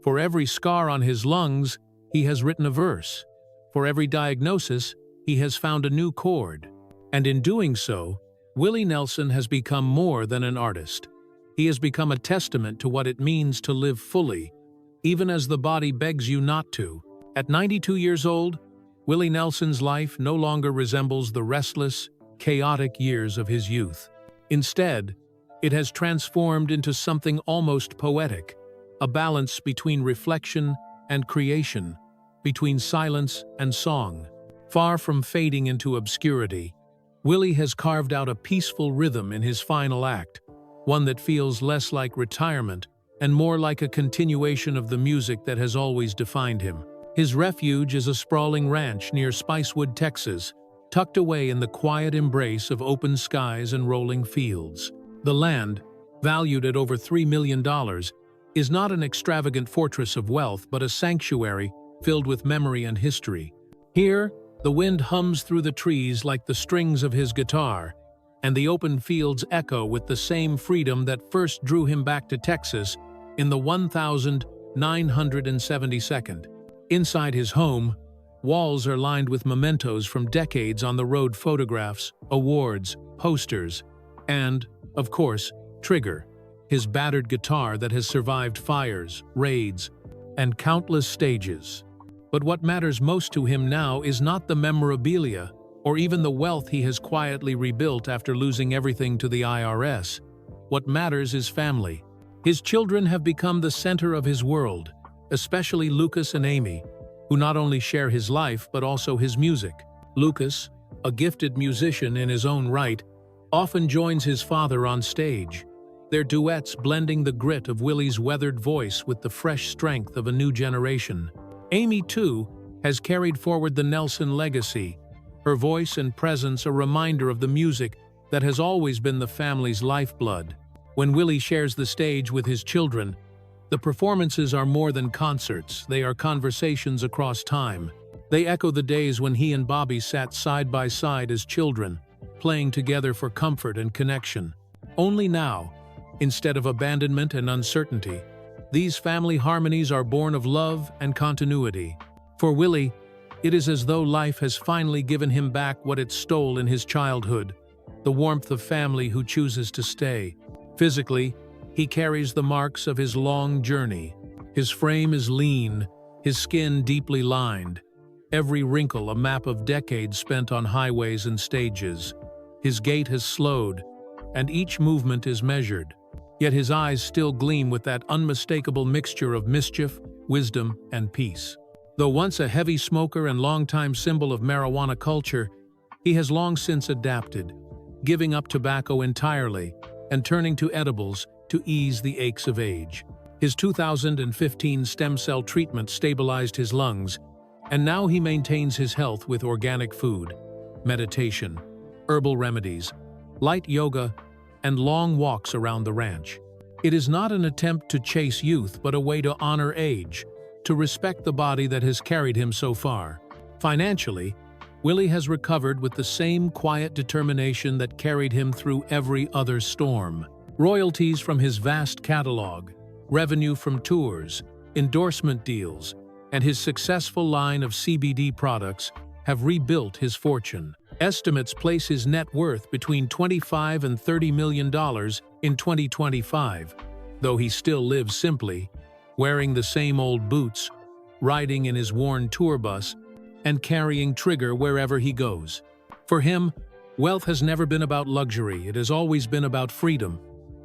For every scar on his lungs, he has written a verse. For every diagnosis, he has found a new chord. And in doing so, Willie Nelson has become more than an artist. He has become a testament to what it means to live fully, even as the body begs you not to. At 92 years old, Willie Nelson's life no longer resembles the restless, chaotic years of his youth. Instead, it has transformed into something almost poetic, a balance between reflection and creation, between silence and song. Far from fading into obscurity, Willie has carved out a peaceful rhythm in his final act, one that feels less like retirement and more like a continuation of the music that has always defined him. His refuge is a sprawling ranch near Spicewood, Texas, tucked away in the quiet embrace of open skies and rolling fields. The land, valued at over $3 million, is not an extravagant fortress of wealth but a sanctuary filled with memory and history. Here, the wind hums through the trees like the strings of his guitar, and the open fields echo with the same freedom that first drew him back to Texas in the 1972nd. Inside his home, walls are lined with mementos from decades on the road: photographs, awards, posters, and, of course, Trigger, his battered guitar that has survived fires, raids, and countless stages. But what matters most to him now is not the memorabilia or even the wealth he has quietly rebuilt after losing everything to the IRS. What matters is family. His children have become the center of his world, especially Lucas and Amy, who not only share his life but also his music. Lucas, a gifted musician in his own right, often joins his father on stage, their duets blending the grit of Willie's weathered voice with the fresh strength of a new generation. Amy, too, has carried forward the Nelson legacy, her voice and presence a reminder of the music that has always been the family's lifeblood. When Willie shares the stage with his children, the performances are more than concerts, they are conversations across time. They echo the days when he and Bobby sat side by side as children, playing together for comfort and connection. Only now, instead of abandonment and uncertainty, these family harmonies are born of love and continuity. For Willie, it is as though life has finally given him back what it stole in his childhood, the warmth of family who chooses to stay. Physically, he carries the marks of his long journey. His frame is lean, his skin deeply lined, every wrinkle a map of decades spent on highways and stages. His gait has slowed, and each movement is measured. Yet his eyes still gleam with that unmistakable mixture of mischief, wisdom, and peace. Though once a heavy smoker and longtime symbol of marijuana culture, he has long since adapted, giving up tobacco entirely and turning to edibles to ease the aches of age. His 2015 stem cell treatment stabilized his lungs, and now he maintains his health with organic food, meditation, herbal remedies, light yoga, and long walks around the ranch. It is not an attempt to chase youth, but a way to honor age, to respect the body that has carried him so far. Financially, Willie has recovered with the same quiet determination that carried him through every other storm. Royalties from his vast catalog, revenue from tours, endorsement deals, and his successful line of CBD products have rebuilt his fortune. Estimates place his net worth between $25 and $30 million in 2025, though he still lives simply, wearing the same old boots, riding in his worn tour bus, and carrying Trigger wherever he goes. For him, wealth has never been about luxury, it has always been about freedom.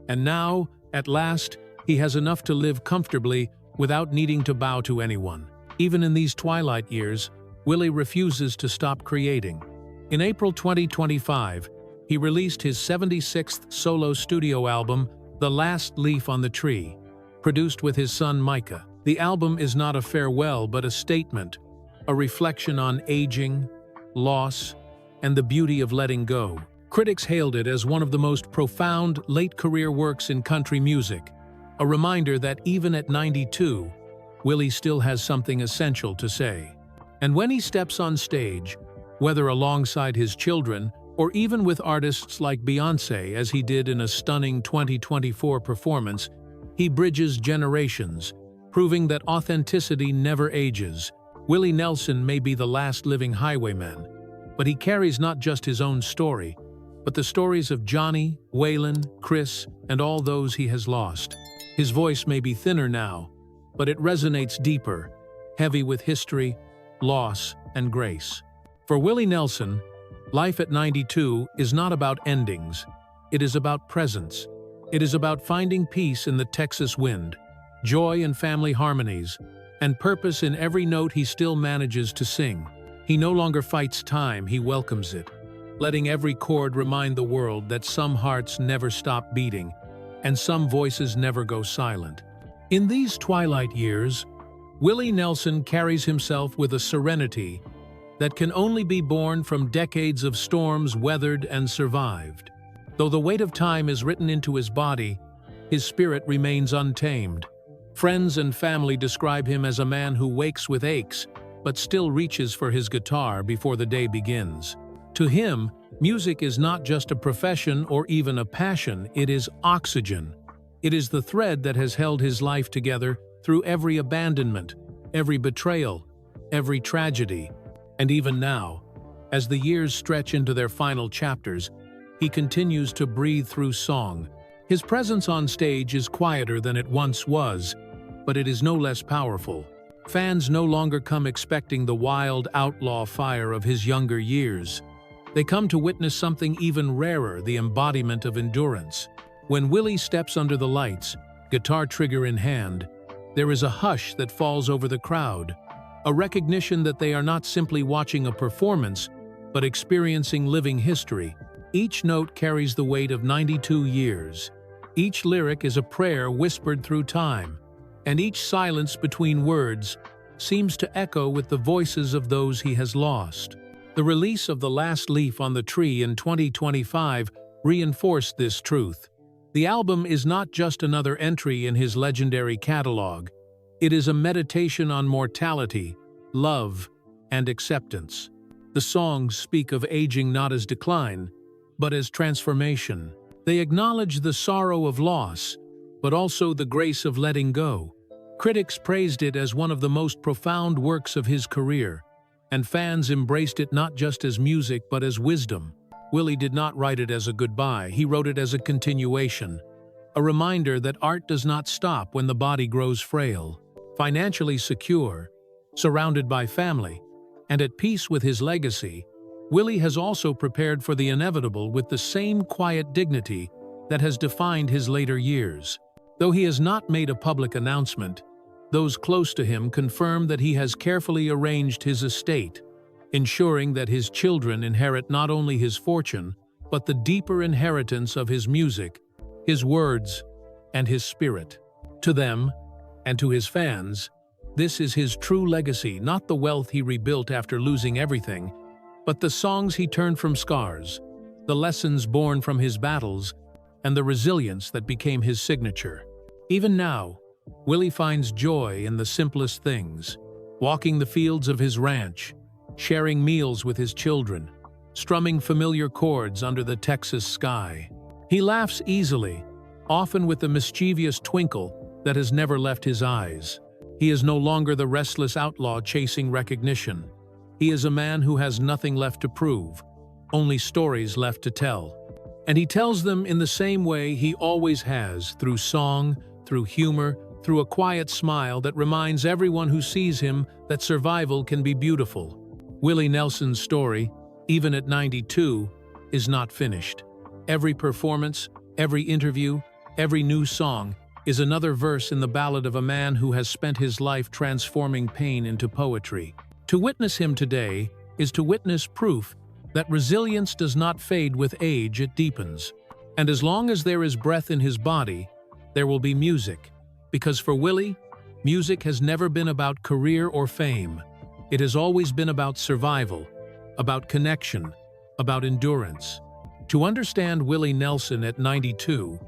And now, at last, he has enough to live comfortably without needing to bow to anyone. Even in these twilight years, Willie refuses to stop creating. In April 2025, he released his 76th solo studio album, The Last Leaf on the Tree, produced with his son Micah. The album is not a farewell but a statement, a reflection on aging, loss, and the beauty of letting go. Critics hailed it as one of the most profound late-career works in country music, a reminder that even at 92, Willie still has something essential to say. And when he steps on stage, whether alongside his children or even with artists like Beyoncé, as he did in a stunning 2024 performance, he bridges generations, proving that authenticity never ages. Willie Nelson may be the last living highwayman, but he carries not just his own story, but the stories of Johnny, Waylon, Chris, and all those he has lost. His voice may be thinner now, but it resonates deeper, heavy with history, loss, and grace. For Willie Nelson, life at 92 is not about endings. It is about presence. It is about finding peace in the Texas wind, joy in family harmonies, and purpose in every note he still manages to sing. He no longer fights time, he welcomes it, letting every chord remind the world that some hearts never stop beating, and some voices never go silent. In these twilight years, Willie Nelson carries himself with a serenity that can only be born from decades of storms weathered and survived. Though the weight of time is written into his body, his spirit remains untamed. Friends and family describe him as a man who wakes with aches, but still reaches for his guitar before the day begins. To him, music is not just a profession or even a passion, it is oxygen. It is the thread that has held his life together through every abandonment, every betrayal, every tragedy. And even now, as the years stretch into their final chapters, he continues to breathe through song. His presence on stage is quieter than it once was, but it is no less powerful. Fans no longer come expecting the wild outlaw fire of his younger years. They come to witness something even rarer, the embodiment of endurance. When Willie steps under the lights, guitar trigger in hand, there is a hush that falls over the crowd, a recognition that they are not simply watching a performance, but experiencing living history. Each note carries the weight of 92 years. Each lyric is a prayer whispered through time, and each silence between words seems to echo with the voices of those he has lost. The release of The Last Leaf on the Tree in 2025 reinforced this truth. The album is not just another entry in his legendary catalog. It is a meditation on mortality, love, and acceptance. The songs speak of aging not as decline, but as transformation. They acknowledge the sorrow of loss, but also the grace of letting go. Critics praised it as one of the most profound works of his career, and fans embraced it not just as music but as wisdom. Willie did not write it as a goodbye, he wrote it as a continuation, a reminder that art does not stop when the body grows frail. Financially secure, surrounded by family, and at peace with his legacy, Willie has also prepared for the inevitable with the same quiet dignity that has defined his later years. Though he has not made a public announcement, those close to him confirm that he has carefully arranged his estate, ensuring that his children inherit not only his fortune, but the deeper inheritance of his music, his words, and his spirit. To them, and to his fans, this is his true legacy, not the wealth he rebuilt after losing everything, but the songs he turned from scars, the lessons born from his battles, and the resilience that became his signature. Even now, Willie finds joy in the simplest things, walking the fields of his ranch, sharing meals with his children, strumming familiar chords under the Texas sky. He laughs easily, often with a mischievous twinkle that has never left his eyes. He is no longer the restless outlaw chasing recognition. He is a man who has nothing left to prove, only stories left to tell. And he tells them in the same way he always has, through song, through humor, through a quiet smile that reminds everyone who sees him that survival can be beautiful. Willie Nelson's story, even at 92, is not finished. Every performance, every interview, every new song is another verse in the ballad of a man who has spent his life transforming pain into poetry. To witness him today is to witness proof that resilience does not fade with age, it deepens. And as long as there is breath in his body, there will be music. Because for Willie, music has never been about career or fame. It has always been about survival, about connection, about endurance. To understand Willie Nelson at 92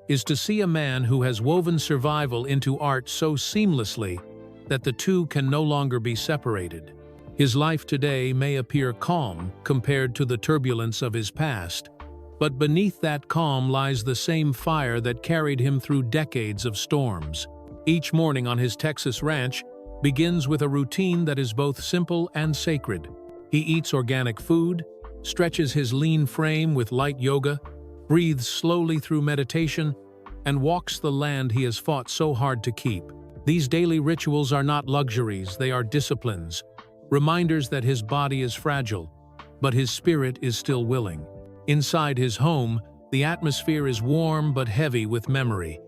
is to see a man who has woven survival into art so seamlessly that the two can no longer be separated. His life today may appear calm compared to the turbulence of his past, but beneath that calm lies the same fire that carried him through decades of storms. Each morning on his Texas ranch begins with a routine that is both simple and sacred. He eats organic food, stretches his lean frame with light yoga, breathes slowly through meditation, and walks the land he has fought so hard to keep. These daily rituals are not luxuries, they are disciplines, reminders that his body is fragile, but his spirit is still willing. Inside his home, the atmosphere is warm but heavy with memory.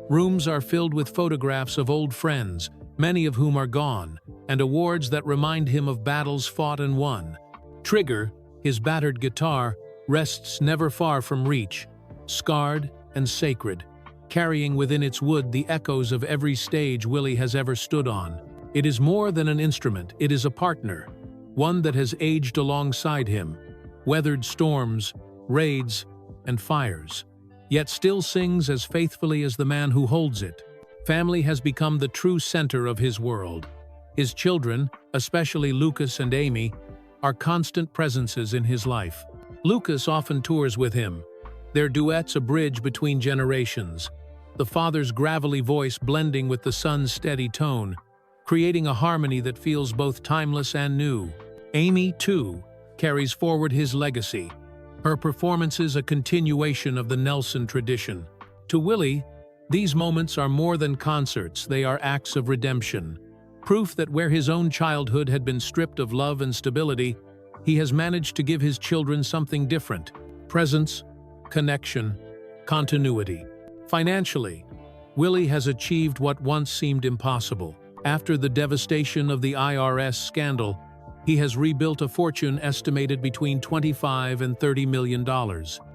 Rooms are filled with photographs of old friends, many of whom are gone, and awards that remind him of battles fought and won. Trigger, his battered guitar, rests never far from reach, scarred and sacred, carrying within its wood the echoes of every stage Willie has ever stood on. It is more than an instrument, it is a partner, one that has aged alongside him, weathered storms, raids, and fires, yet still sings as faithfully as the man who holds it. Family has become the true center of his world. His children, especially Lucas and Amy, are constant presences in his life. Lucas often tours with him, their duets a bridge between generations, the father's gravelly voice blending with the son's steady tone, creating a harmony that feels both timeless and new. Amy, too, carries forward his legacy, her performances a continuation of the Nelson tradition. To Willie, these moments are more than concerts, they are acts of redemption. Proof that where his own childhood had been stripped of love and stability, he has managed to give his children something different: presence, connection, continuity. Financially, Willie has achieved what once seemed impossible. After the devastation of the IRS scandal, he has rebuilt a fortune estimated between $25 and $30 million.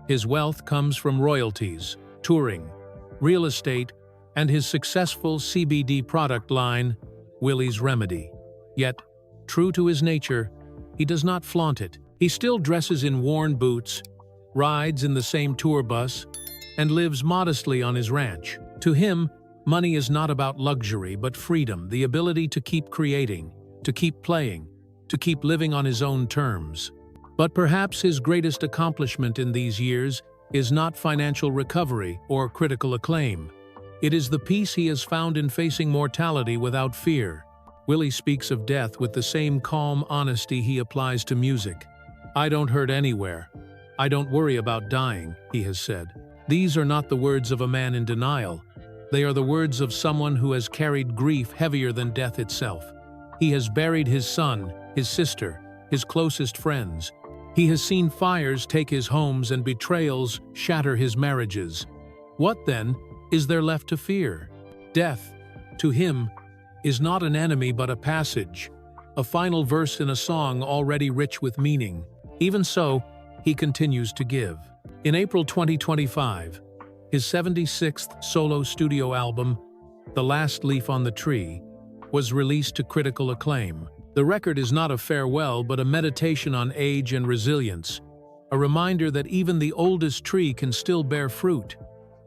His wealth comes from royalties, touring, real estate, and his successful CBD product line, Willie's Remedy. Yet, true to his nature, he does not flaunt it. He still dresses in worn boots, rides in the same tour bus, and lives modestly on his ranch. To him, money is not about luxury but freedom, the ability to keep creating, to keep playing, to keep living on his own terms. But perhaps his greatest accomplishment in these years is not financial recovery or critical acclaim. It is the peace he has found in facing mortality without fear. Willie speaks of death with the same calm honesty he applies to music. "I don't hurt anywhere. I don't worry about dying," he has said. These are not the words of a man in denial. They are the words of someone who has carried grief heavier than death itself. He has buried his son, his sister, his closest friends. He has seen fires take his homes and betrayals shatter his marriages. What, then, is there left to fear? Death, to him, is not an enemy but a passage, a final verse in a song already rich with meaning. Even so, he continues to give. In April 2025, his 76th solo studio album, The Last Leaf on the Tree, was released to critical acclaim. The record is not a farewell but a meditation on age and resilience, a reminder that even the oldest tree can still bear fruit.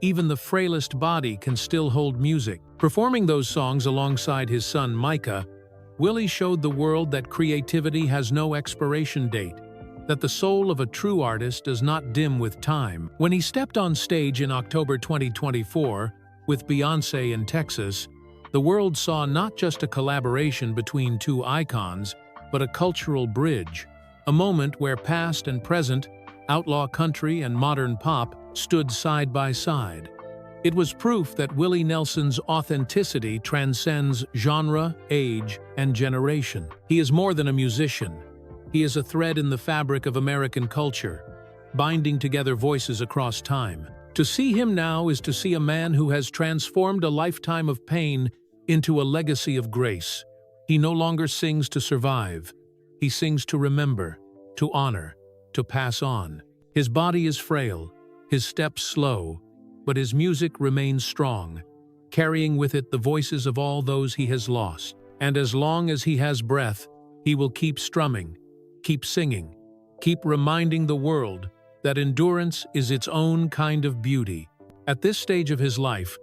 Even the frailest body can still hold music. Performing those songs alongside his son Micah, Willie showed the world that creativity has no expiration date, that the soul of a true artist does not dim with time. When he stepped on stage in October 2024 with Beyoncé in Texas, the world saw not just a collaboration between two icons, but a cultural bridge, a moment where past and present, outlaw country and modern pop, stood side by side. It was proof that Willie Nelson's authenticity transcends genre, age, and generation. He is more than a musician. He is a thread in the fabric of American culture, binding together voices across time. To see him now is to see a man who has transformed a lifetime of pain into a legacy of grace. He no longer sings to survive. He sings to remember, to honor, to pass on. His body is frail, his steps slow, but his music remains strong, carrying with it the voices of all those he has lost. And as long as he has breath, he will keep strumming, keep singing, keep reminding the world that endurance is its own kind of beauty. At this stage of his life,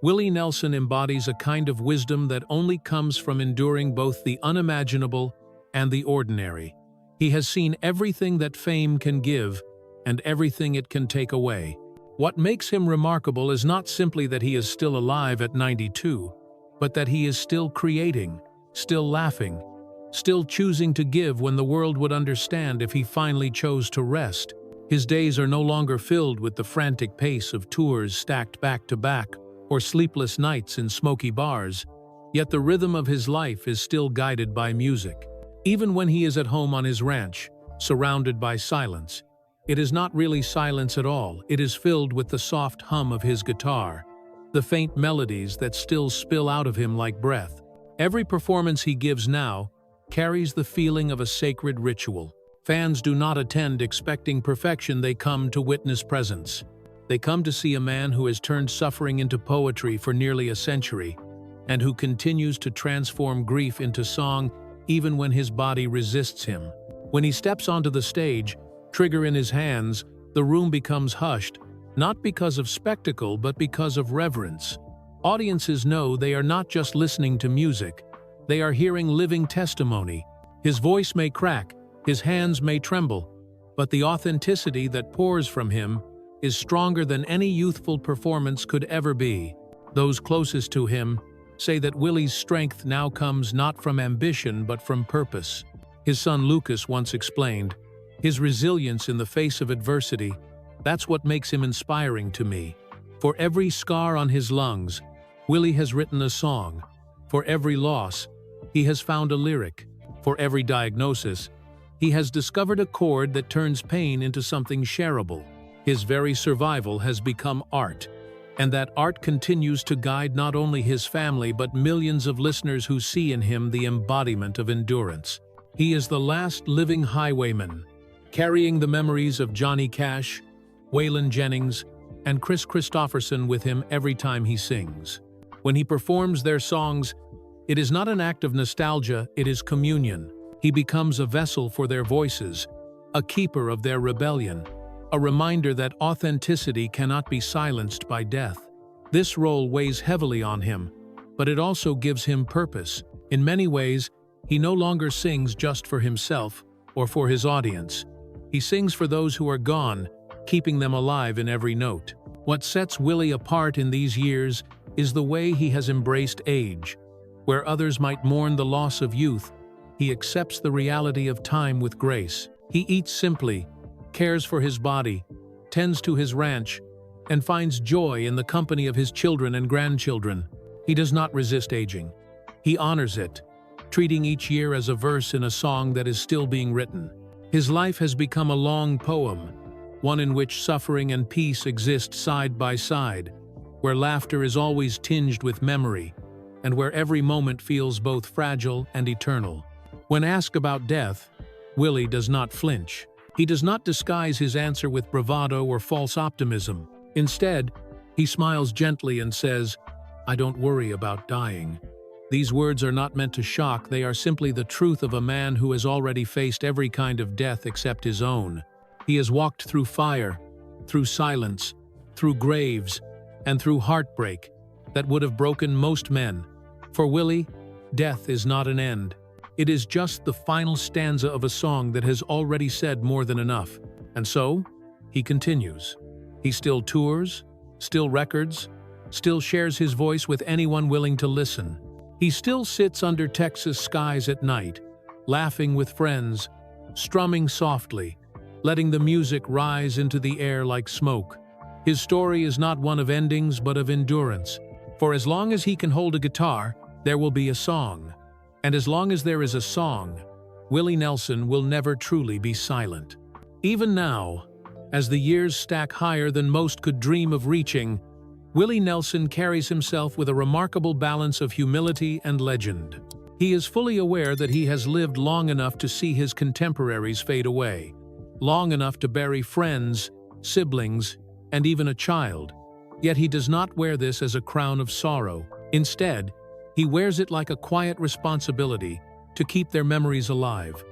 Willie Nelson embodies a kind of wisdom that only comes from enduring both the unimaginable and the ordinary. He has seen everything that fame can give and everything it can take away. What makes him remarkable is not simply that he is still alive at 92. but that he is still creating, still laughing, still choosing to give when the world would understand if he finally chose to rest. His days are no longer filled with the frantic pace of tours stacked back to back or sleepless nights in smoky bars, yet the rhythm of his life is still guided by music. Even when he is at home on his ranch, surrounded by silence, it is not really silence at all. It is filled with the soft hum of his guitar, the faint melodies that still spill out of him like breath. Every performance he gives now carries the feeling of a sacred ritual. Fans do not attend expecting perfection, they come to witness presence. They come to see a man who has turned suffering into poetry for nearly a century, and who continues to transform grief into song even when his body resists him. When he steps onto the stage, trigger in his hands, the room becomes hushed, not because of spectacle but because of reverence. Audiences know they are not just listening to music, they are hearing living testimony. His voice may crack, his hands may tremble, but the authenticity that pours from him is stronger than any youthful performance could ever be. Those closest to him say that Willie's strength now comes not from ambition but from purpose. His son Lucas once explained, "His resilience in the face of adversity, that's what makes him inspiring to me. For every scar on his lungs, Willie has written a song. For every loss, he has found a lyric. For every diagnosis, he has discovered a chord that turns pain into something shareable. His very survival has become art, and that art continues to guide not only his family but millions of listeners who see in him the embodiment of endurance. He is the last living highwayman, carrying the memories of Johnny Cash, Waylon Jennings, and Chris Christopherson with him every time he sings. When he performs their songs, it is not an act of nostalgia, it is communion. He becomes a vessel for their voices, a keeper of their rebellion, a reminder that authenticity cannot be silenced by death. This role weighs heavily on him, but it also gives him purpose. In many ways, he no longer sings just for himself or for his audience. He sings for those who are gone, keeping them alive in every note. What sets Willie apart in these years is the way he has embraced age. Where others might mourn the loss of youth, he accepts the reality of time with grace. He eats simply, cares for his body, tends to his ranch, and finds joy in the company of his children and grandchildren. He does not resist aging. He honors it, treating each year as a verse in a song that is still being written. His life has become a long poem, one in which suffering and peace exist side by side, where laughter is always tinged with memory, and where every moment feels both fragile and eternal. When asked about death, Willie does not flinch. He does not disguise his answer with bravado or false optimism. Instead, he smiles gently and says, "I don't worry about dying." These words are not meant to shock, they are simply the truth of a man who has already faced every kind of death except his own. He has walked through fire, through silence, through graves, and through heartbreak that would have broken most men. For Willie, death is not an end. It is just the final stanza of a song that has already said more than enough. And so, he continues. He still tours, still records, still shares his voice with anyone willing to listen. He still sits under Texas skies at night, laughing with friends, strumming softly, letting the music rise into the air like smoke. His story is not one of endings but of endurance. For as long as he can hold a guitar, there will be a song. And as long as there is a song, Willie Nelson will never truly be silent. Even now, as the years stack higher than most could dream of reaching, Willie Nelson carries himself with a remarkable balance of humility and legend. He is fully aware that he has lived long enough to see his contemporaries fade away, long enough to bury friends, siblings, and even a child. Yet he does not wear this as a crown of sorrow. Instead, he wears it like a quiet responsibility to keep their memories alive,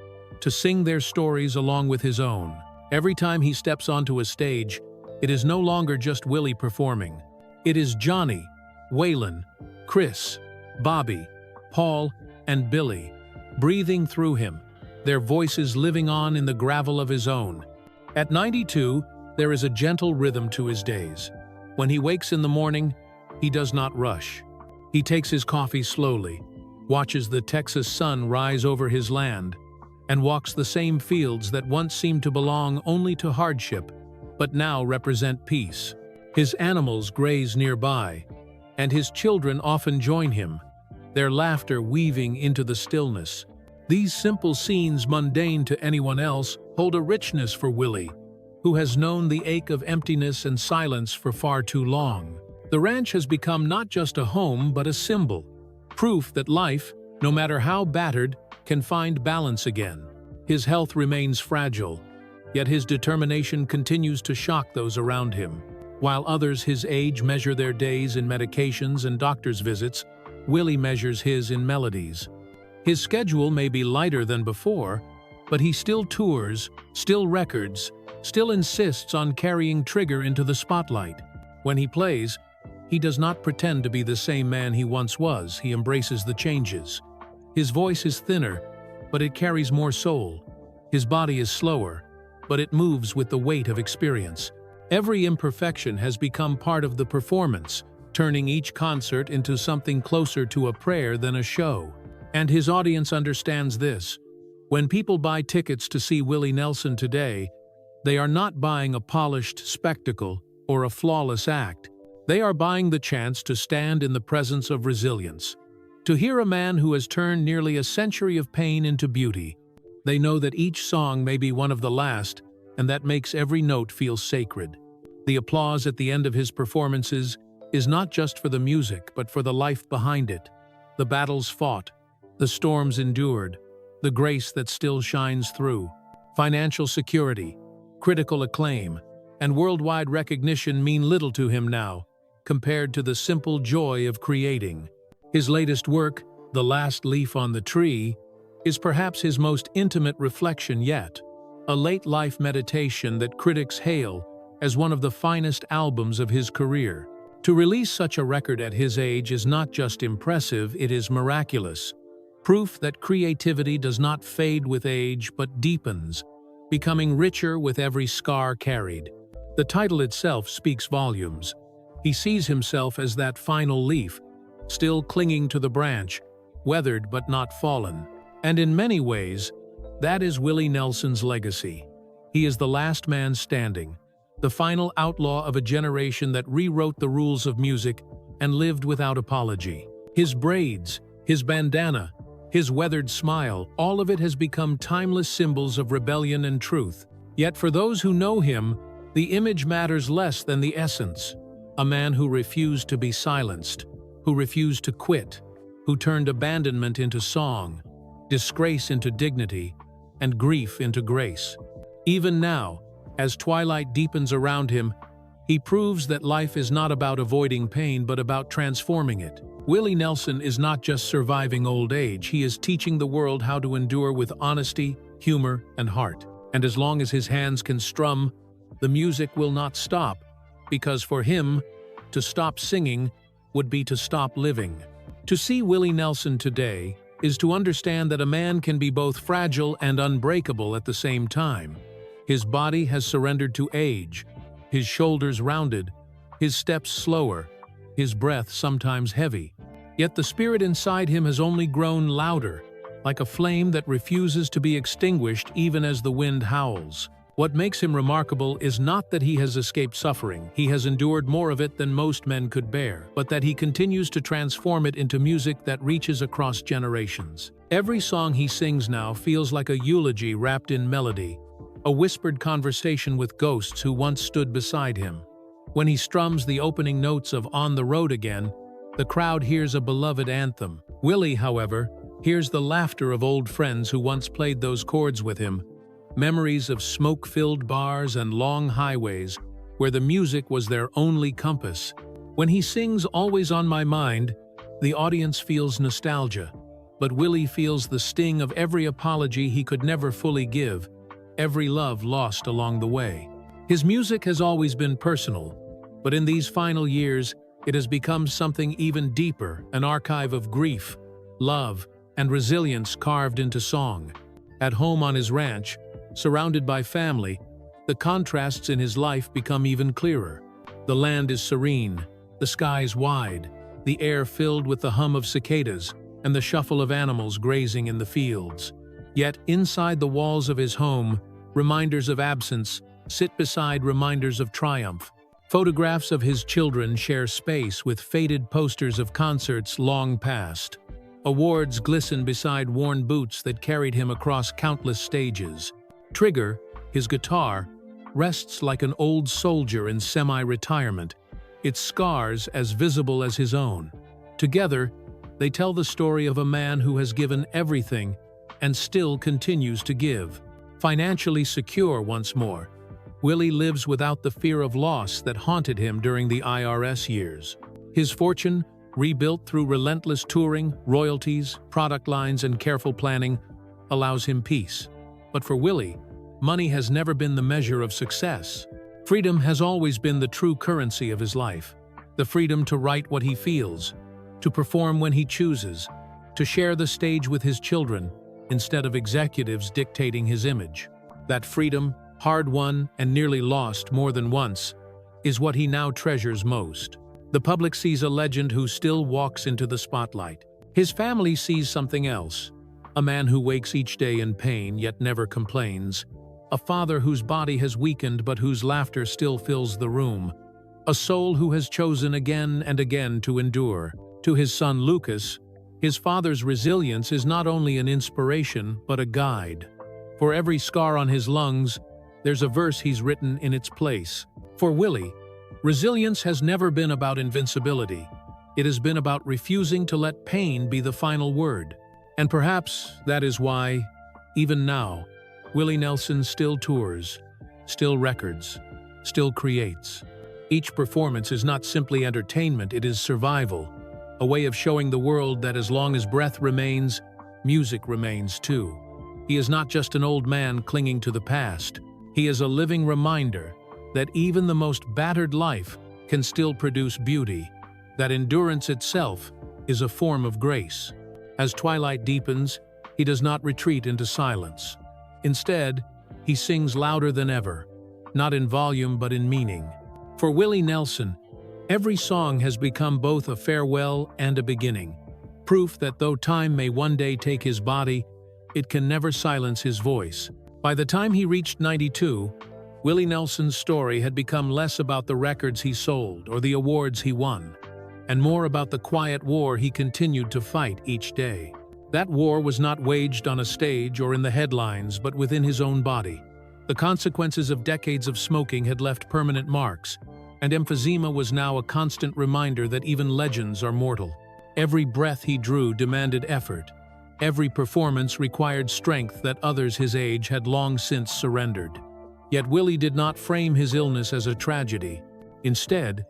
to sing their stories along with his own. Every time he steps onto a stage, it is no longer just Willie performing. It is Johnny, Waylon, Chris, Bobby, Paul, and Billy, breathing through him, their voices living on in the gravel of his own. At 92, there is a gentle rhythm to his days. When he wakes in the morning, he does not rush. He takes his coffee slowly, watches the Texas sun rise over his land, and walks the same fields that once seemed to belong only to hardship, but now represent peace. His animals graze nearby, and his children often join him, their laughter weaving into the stillness. These simple scenes, mundane to anyone else, hold a richness for Willie, who has known the ache of emptiness and silence for far too long. The ranch has become not just a home but a symbol, proof that life, no matter how battered, can find balance again. His health remains fragile, yet his determination continues to shock those around him. While others his age measure their days in medications and doctor's visits, Willie measures his in melodies. His schedule may be lighter than before, but he still tours, still records, still insists on carrying Trigger into the spotlight. When he plays, he does not pretend to be the same man he once was. He embraces the changes. His voice is thinner, but it carries more soul. His body is slower, but it moves with the weight of experience. Every imperfection has become part of the performance, turning each concert into something closer to a prayer than a show. And his audience understands this. When people buy tickets to see Willie Nelson today, they are not buying a polished spectacle or a flawless act. They are buying the chance to stand in the presence of resilience. To hear a man who has turned nearly a century of pain into beauty, they know that each song may be one of the last, and that makes every note feel sacred. The applause at the end of his performances is not just for the music, but for the life behind it. The battles fought, the storms endured, the grace that still shines through. Financial security, critical acclaim, and worldwide recognition mean little to him now, compared to the simple joy of creating. His latest work, The Last Leaf on the Tree, is perhaps his most intimate reflection yet, a late-life meditation that critics hail as one of the finest albums of his career. To release such a record at his age is not just impressive, it is miraculous. Proof that creativity does not fade with age but deepens, becoming richer with every scar carried. The title itself speaks volumes. He sees himself as that final leaf, still clinging to the branch, weathered but not fallen. And in many ways, that is Willie Nelson's legacy. He is the last man standing, the final outlaw of a generation that rewrote the rules of music and lived without apology. His braids, his bandana, his weathered smile, all of it has become timeless symbols of rebellion and truth. Yet for those who know him, the image matters less than the essence. A man who refused to be silenced, who refused to quit, who turned abandonment into song, disgrace into dignity, and grief into grace. Even now, as twilight deepens around him, he proves that life is not about avoiding pain but about transforming it. Willie Nelson is not just surviving old age, he is teaching the world how to endure with honesty, humor, and heart. And as long as his hands can strum, the music will not stop, because for him, to stop singing would be to stop living. To see Willie Nelson today is to understand that a man can be both fragile and unbreakable at the same time. His body has surrendered to age, his shoulders rounded, his steps slower, his breath sometimes heavy. Yet the spirit inside him has only grown louder, like a flame that refuses to be extinguished even as the wind howls. What makes him remarkable is not that he has escaped suffering, he has endured more of it than most men could bear, but that he continues to transform it into music that reaches across generations. Every song he sings now feels like a eulogy wrapped in melody, a whispered conversation with ghosts who once stood beside him. When he strums the opening notes of On the Road Again, the crowd hears a beloved anthem. Willie, however, hears the laughter of old friends who once played those chords with him, memories of smoke-filled bars and long highways where the music was their only compass. When he sings Always on My Mind, the audience feels nostalgia, but Willie feels the sting of every apology he could never fully give, every love lost along the way. His music has always been personal, but in these final years, it has become something even deeper, an archive of grief, love, and resilience carved into song. At home on his ranch, surrounded by family, the contrasts in his life become even clearer. The land is serene, the skies wide, the air filled with the hum of cicadas and the shuffle of animals grazing in the fields. Yet, inside the walls of his home, reminders of absence sit beside reminders of triumph. Photographs of his children share space with faded posters of concerts long past. Awards glisten beside worn boots that carried him across countless stages. Trigger, his guitar, rests like an old soldier in semi-retirement, its scars as visible as his own. Together, they tell the story of a man who has given everything and still continues to give. Financially secure once more, Willie lives without the fear of loss that haunted him during the IRS years. His fortune, rebuilt through relentless touring, royalties, product lines, and careful planning, allows him peace. But for Willie, money has never been the measure of success. Freedom has always been the true currency of his life. The freedom to write what he feels, to perform when he chooses, to share the stage with his children, instead of executives dictating his image. That freedom, hard-won and nearly lost more than once, is what he now treasures most. The public sees a legend who still walks into the spotlight. His family sees something else, a man who wakes each day in pain yet never complains, a father whose body has weakened but whose laughter still fills the room, a soul who has chosen again and again to endure. To his son Lucas, his father's resilience is not only an inspiration but a guide. For every scar on his lungs, there's a verse he's written in its place. For Willie, resilience has never been about invincibility. It has been about refusing to let pain be the final word. And perhaps that is why, even now, Willie Nelson still tours, still records, still creates. Each performance is not simply entertainment, it is survival, a way of showing the world that as long as breath remains, music remains too. He is not just an old man clinging to the past. He is a living reminder that even the most battered life can still produce beauty, that endurance itself is a form of grace. As twilight deepens, he does not retreat into silence. Instead, he sings louder than ever, not in volume but in meaning. For Willie Nelson, every song has become both a farewell and a beginning, proof that though time may one day take his body, it can never silence his voice. By the time he reached 92, Willie Nelson's story had become less about the records he sold or the awards he won, and more about the quiet war he continued to fight each day. That war was not waged on a stage or in the headlines, but within his own body. The consequences of decades of smoking had left permanent marks, and emphysema was now a constant reminder that even legends are mortal. Every breath he drew demanded effort. Every performance required strength that others his age had long since surrendered. Yet Willie did not frame his illness as a tragedy. Instead,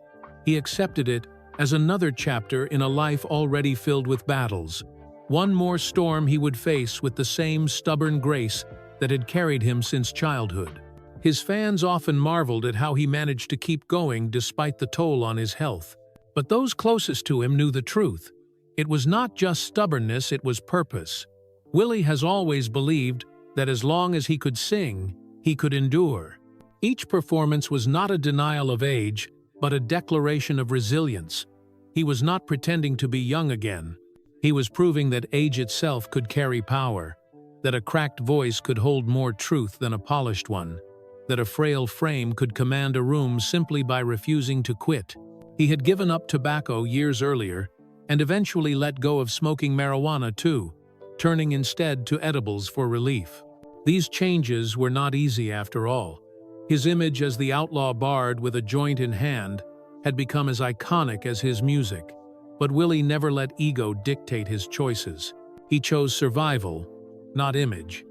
he accepted it as another chapter in a life already filled with battles. One more storm he would face with the same stubborn grace that had carried him since childhood. His fans often marveled at how he managed to keep going despite the toll on his health. But those closest to him knew the truth. It was not just stubbornness, it was purpose. Willie has always believed that as long as he could sing, he could endure. Each performance was not a denial of age, but a declaration of resilience. He was not pretending to be young again. He was proving that age itself could carry power, that a cracked voice could hold more truth than a polished one, that a frail frame could command a room simply by refusing to quit. He had given up tobacco years earlier, and eventually let go of smoking marijuana too, turning instead to edibles for relief. These changes were not easy after all. His image as the outlaw bard with a joint in hand had become as iconic as his music. But Willie never let ego dictate his choices. He chose survival, not image.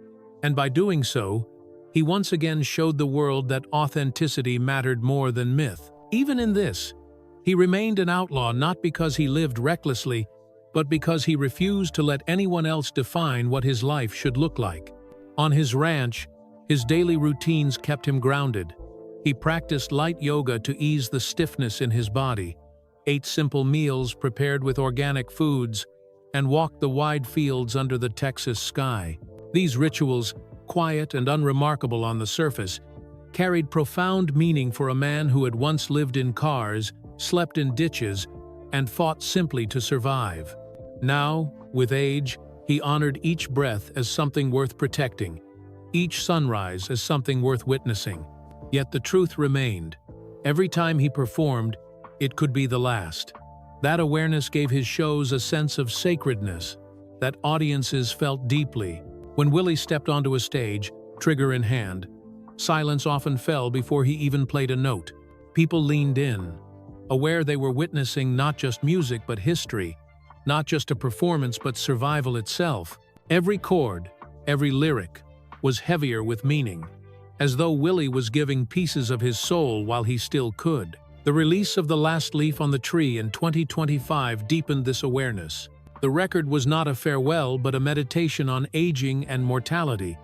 And by doing so, he once again showed the world that authenticity mattered more than myth. Even in this, he remained an outlaw not because he lived recklessly, but because he refused to let anyone else define what his life should look like. On his ranch, his daily routines kept him grounded. He practiced light yoga to ease the stiffness in his body, ate simple meals prepared with organic foods, and walked the wide fields under the Texas sky. These rituals, quiet and unremarkable on the surface, carried profound meaning for a man who had once lived in cars, slept in ditches, and fought simply to survive. Now, with age, he honored each breath as something worth protecting, each sunrise as something worth witnessing. Yet the truth remained. Every time he performed, it could be the last. That awareness gave his shows a sense of sacredness that audiences felt deeply. When Willie stepped onto a stage, trigger in hand, silence often fell before he even played a note. People leaned in, aware they were witnessing not just music but history, not just a performance but survival itself. Every chord, every lyric, was heavier with meaning, as though Willie was giving pieces of his soul while he still could. The release of The Last Leaf on the Tree in 2025 deepened this awareness. The record was not a farewell but a meditation on aging and mortality,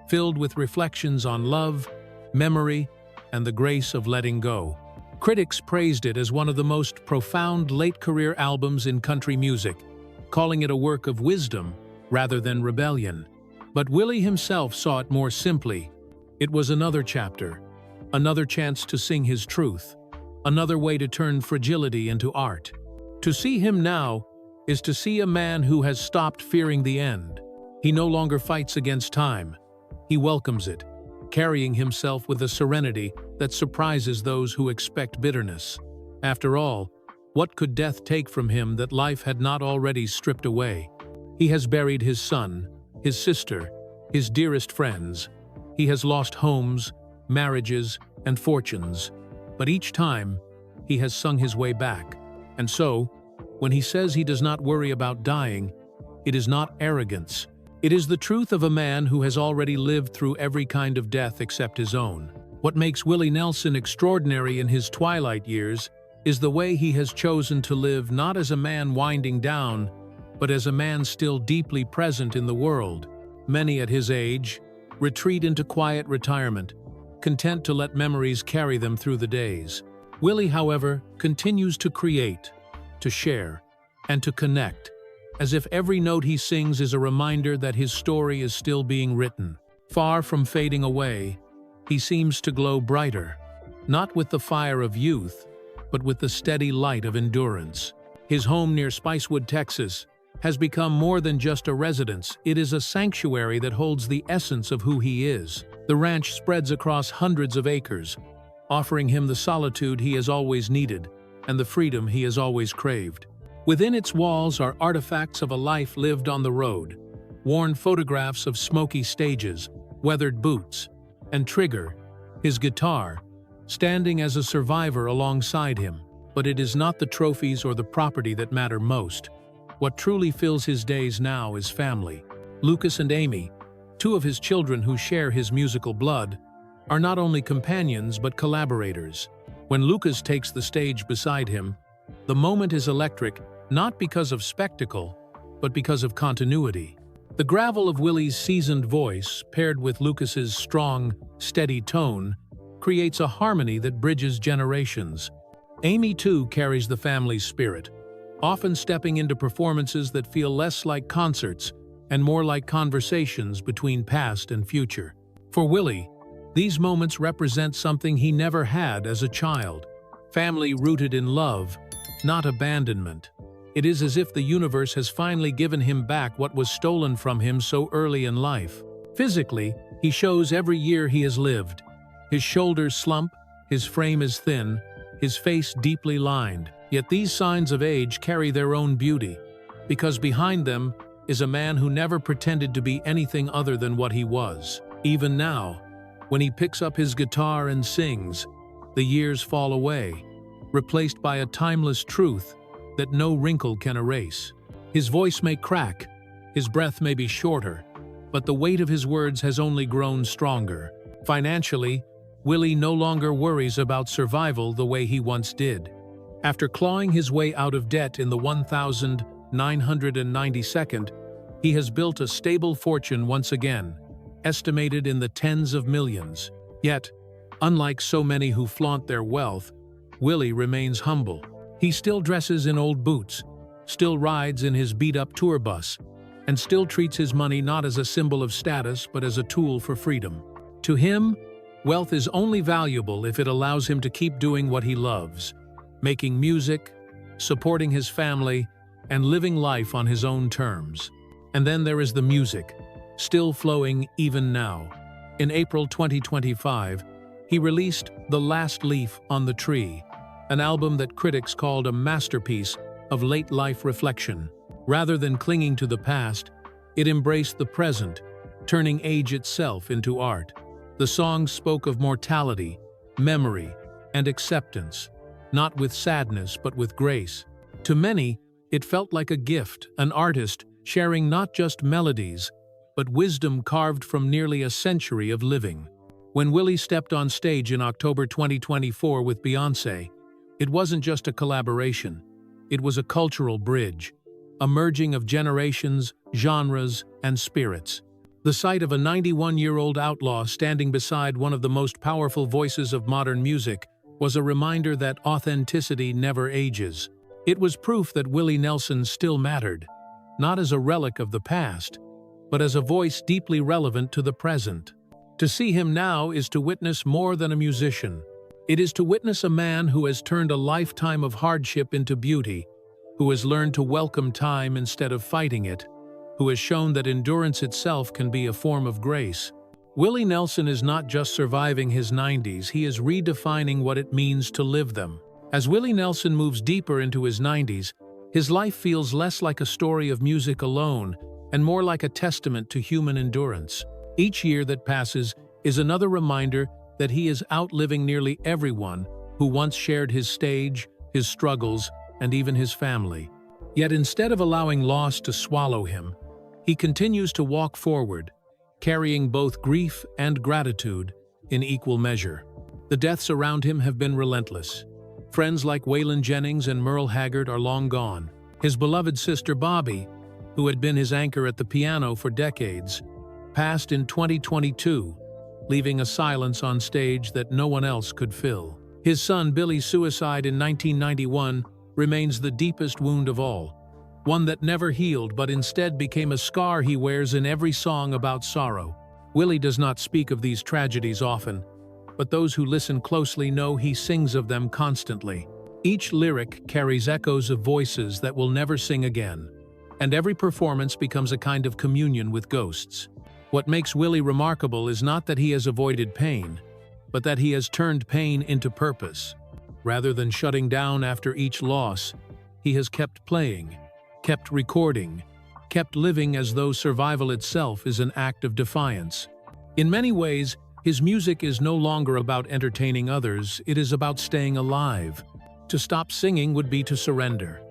filled with reflections on love, memory, and the grace of letting go. Critics praised it as one of the most profound late-career albums in country music, calling it a work of wisdom rather than rebellion. But Willie himself saw it more simply. It was another chapter, another chance to sing his truth, another way to turn fragility into art. To see him now is to see a man who has stopped fearing the end. He no longer fights against time. He welcomes it, carrying himself with a serenity that surprises those who expect bitterness. After all, what could death take from him that life had not already stripped away? He has buried his son, his sister, his dearest friends. He has lost homes, marriages, and fortunes. But each time, he has sung his way back. And so, when he says he does not worry about dying, it is not arrogance. It is the truth of a man who has already lived through every kind of death except his own. What makes Willie Nelson extraordinary in his twilight years is the way he has chosen to live not as a man winding down, but as a man still deeply present in the world. Many at his age retreat into quiet retirement, content to let memories carry them through the days. Willie, however, continues to create, to share, and to connect, as if every note he sings is a reminder that his story is still being written. Far from fading away, he seems to glow brighter, not with the fire of youth, but with the steady light of endurance. His home near Spicewood, Texas, has become more than just a residence. It is a sanctuary that holds the essence of who he is. The ranch spreads across hundreds of acres, offering him the solitude he has always needed and the freedom he has always craved. Within its walls are artifacts of a life lived on the road, worn photographs of smoky stages, weathered boots, and Trigger, his guitar, standing as a survivor alongside him. But it is not the trophies or the property that matter most. What truly fills his days now is family. Lucas and Amy, two of his children who share his musical blood, are not only companions but collaborators. When Lucas takes the stage beside him, the moment is electric, not because of spectacle, but because of continuity. The gravel of Willie's seasoned voice, paired with Lucas's strong, steady tone, creates a harmony that bridges generations. Amy, too, carries the family's spirit, often stepping into performances that feel less like concerts and more like conversations between past and future. For Willie, these moments represent something he never had as a child: family rooted in love, not abandonment. It is as if the universe has finally given him back what was stolen from him so early in life. Physically, he shows every year he has lived. His shoulders slump, his frame is thin, his face deeply lined. Yet these signs of age carry their own beauty, because behind them is a man who never pretended to be anything other than what he was. Even now, when he picks up his guitar and sings, the years fall away, replaced by a timeless truth that no wrinkle can erase. His voice may crack, his breath may be shorter, but the weight of his words has only grown stronger. Financially, Willie no longer worries about survival the way he once did. After clawing his way out of debt in the 1992nd, he has built a stable fortune once again, estimated in the tens of millions. Yet, unlike so many who flaunt their wealth, Willie remains humble. He still dresses in old boots, still rides in his beat-up tour bus, and still treats his money not as a symbol of status but as a tool for freedom. To him, wealth is only valuable if it allows him to keep doing what he loves: making music, supporting his family, and living life on his own terms. And then there is the music, still flowing even now. In April 2025, he released The Last Leaf on the Tree, an album that critics called a masterpiece of late-life reflection. Rather than clinging to the past, it embraced the present, turning age itself into art. The songs spoke of mortality, memory, and acceptance, not with sadness but with grace. To many, it felt like a gift, an artist sharing not just melodies, but wisdom carved from nearly a century of living. When Willie stepped on stage in October 2024 with Beyoncé, it wasn't just a collaboration, it was a cultural bridge, a merging of generations, genres, and spirits. The sight of a 91-year-old outlaw standing beside one of the most powerful voices of modern music was a reminder that authenticity never ages. It was proof that Willie Nelson still mattered, not as a relic of the past, but as a voice deeply relevant to the present. To see him now is to witness more than a musician. It is to witness a man who has turned a lifetime of hardship into beauty, who has learned to welcome time instead of fighting it, who has shown that endurance itself can be a form of grace. Willie Nelson is not just surviving his 90s, he is redefining what it means to live them. As Willie Nelson moves deeper into his 90s, his life feels less like a story of music alone and more like a testament to human endurance. Each year that passes is another reminder that he is outliving nearly everyone who once shared his stage, his struggles, and even his family. Yet instead of allowing loss to swallow him, he continues to walk forward, carrying both grief and gratitude in equal measure. The deaths around him have been relentless. Friends like Waylon Jennings and Merle Haggard are long gone. His beloved sister Bobby, who had been his anchor at the piano for decades, passed in 2022, leaving a silence on stage that no one else could fill. His son Billy's suicide in 1991 remains the deepest wound of all, one that never healed but instead became a scar he wears in every song about sorrow. Willie does not speak of these tragedies often, but those who listen closely know he sings of them constantly. Each lyric carries echoes of voices that will never sing again, and every performance becomes a kind of communion with ghosts. What makes Willie remarkable is not that he has avoided pain, but that he has turned pain into purpose. Rather than shutting down after each loss, he has kept playing, kept recording, kept living as though survival itself is an act of defiance. In many ways, his music is no longer about entertaining others, it is about staying alive. To stop singing would be to surrender,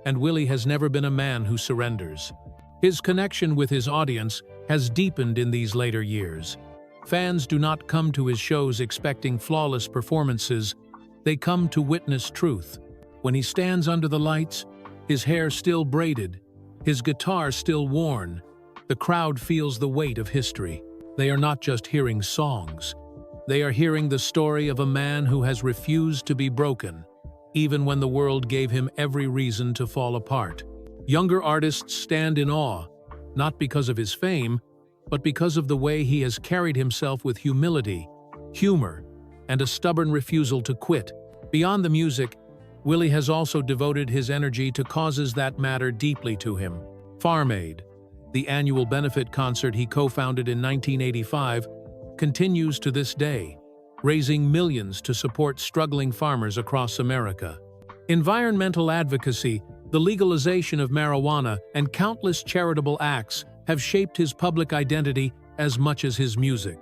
and Willie has never been a man who surrenders. His connection with his audience has deepened in these later years. Fans do not come to his shows expecting flawless performances, they come to witness truth. When he stands under the lights, his hair still braided, his guitar still worn, the crowd feels the weight of history. They are not just hearing songs, they are hearing the story of a man who has refused to be broken, even when the world gave him every reason to fall apart. Younger artists stand in awe, not because of his fame, but because of the way he has carried himself with humility, humor, and a stubborn refusal to quit. Beyond the music, Willie has also devoted his energy to causes that matter deeply to him. Farm Aid, the annual benefit concert he co-founded in 1985, continues to this day, raising millions to support struggling farmers across America. Environmental advocacy, the legalization of marijuana, and countless charitable acts have shaped his public identity as much as his music.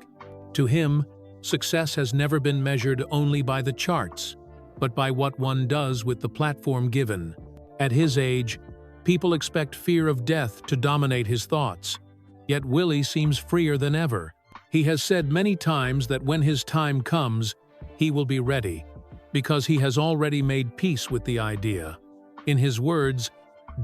To him, success has never been measured only by the charts, but by what one does with the platform given. At his age, people expect fear of death to dominate his thoughts. Yet Willie seems freer than ever. He has said many times that when his time comes, he will be ready, because he has already made peace with the idea. In his words,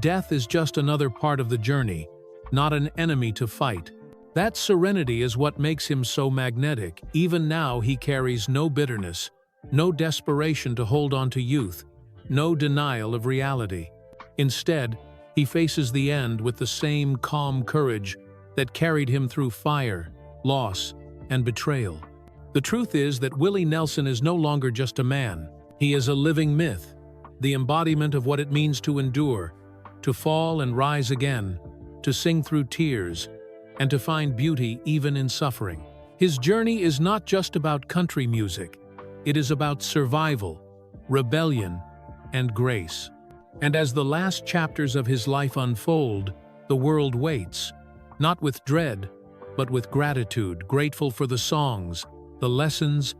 death is just another part of the journey, not an enemy to fight. That serenity is what makes him so magnetic. Even now he carries no bitterness, no desperation to hold on to youth, no denial of reality. Instead, he faces the end with the same calm courage that carried him through fire, loss, and betrayal. The truth is that Willie Nelson is no longer just a man. He is a living myth, the embodiment of what it means to endure, to fall and rise again, to sing through tears, and to find beauty even in suffering. His journey is not just about country music. It is about survival, rebellion, and grace. And as the last chapters of his life unfold, the world waits, not with dread, but with gratitude, grateful for the songs, the lessons,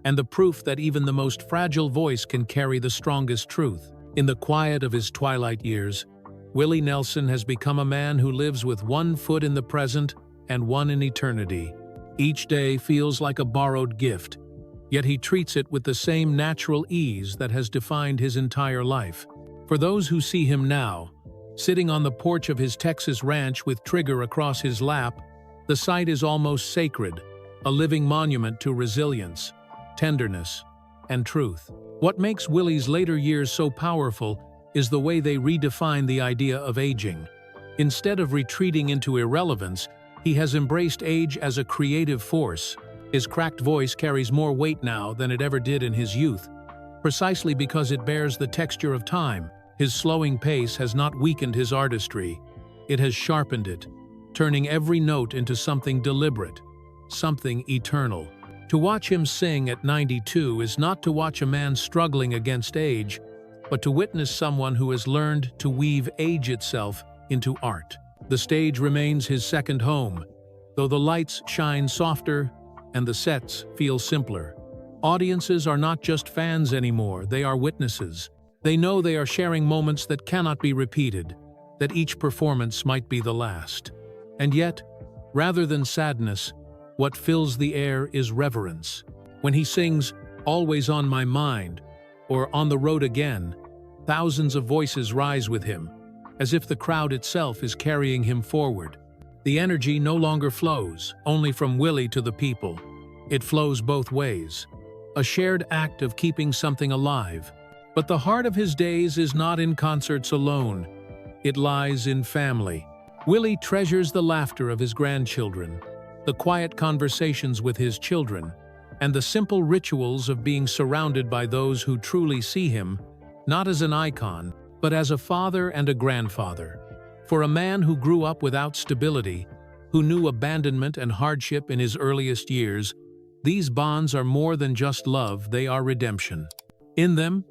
and the proof that even the most fragile voice can carry the strongest truth. In the quiet of his twilight years, Willie Nelson has become a man who lives with one foot in the present and one in eternity. Each day feels like a borrowed gift, yet he treats it with the same natural ease that has defined his entire life. For those who see him now, sitting on the porch of his Texas ranch with Trigger across his lap, the sight is almost sacred, a living monument to resilience, tenderness, and truth. What makes Willie's later years so powerful is the way they redefine the idea of aging. Instead of retreating into irrelevance, he has embraced age as a creative force. His cracked voice carries more weight now than it ever did in his youth, precisely because it bears the texture of time. His slowing pace has not weakened his artistry. It has sharpened it, turning every note into something deliberate, something eternal. To watch him sing at 92 is not to watch a man struggling against age, but to witness someone who has learned to weave age itself into art. The stage remains his second home, though the lights shine softer and the sets feel simpler. Audiences are not just fans anymore, they are witnesses. They know they are sharing moments that cannot be repeated, that each performance might be the last. And yet, rather than sadness, what fills the air is reverence. When he sings, "Always on My Mind," or "On the Road Again," thousands of voices rise with him, as if the crowd itself is carrying him forward. The energy no longer flows only from Willie to the people. It flows both ways, a shared act of keeping something alive. But the heart of his days is not in concerts alone. It lies in family. Willie treasures the laughter of his grandchildren, the quiet conversations with his children, and the simple rituals of being surrounded by those who truly see him, not as an icon, but as a father and a grandfather. For a man who grew up without stability, who knew abandonment and hardship in his earliest years, these bonds are more than just love, they are redemption. In them,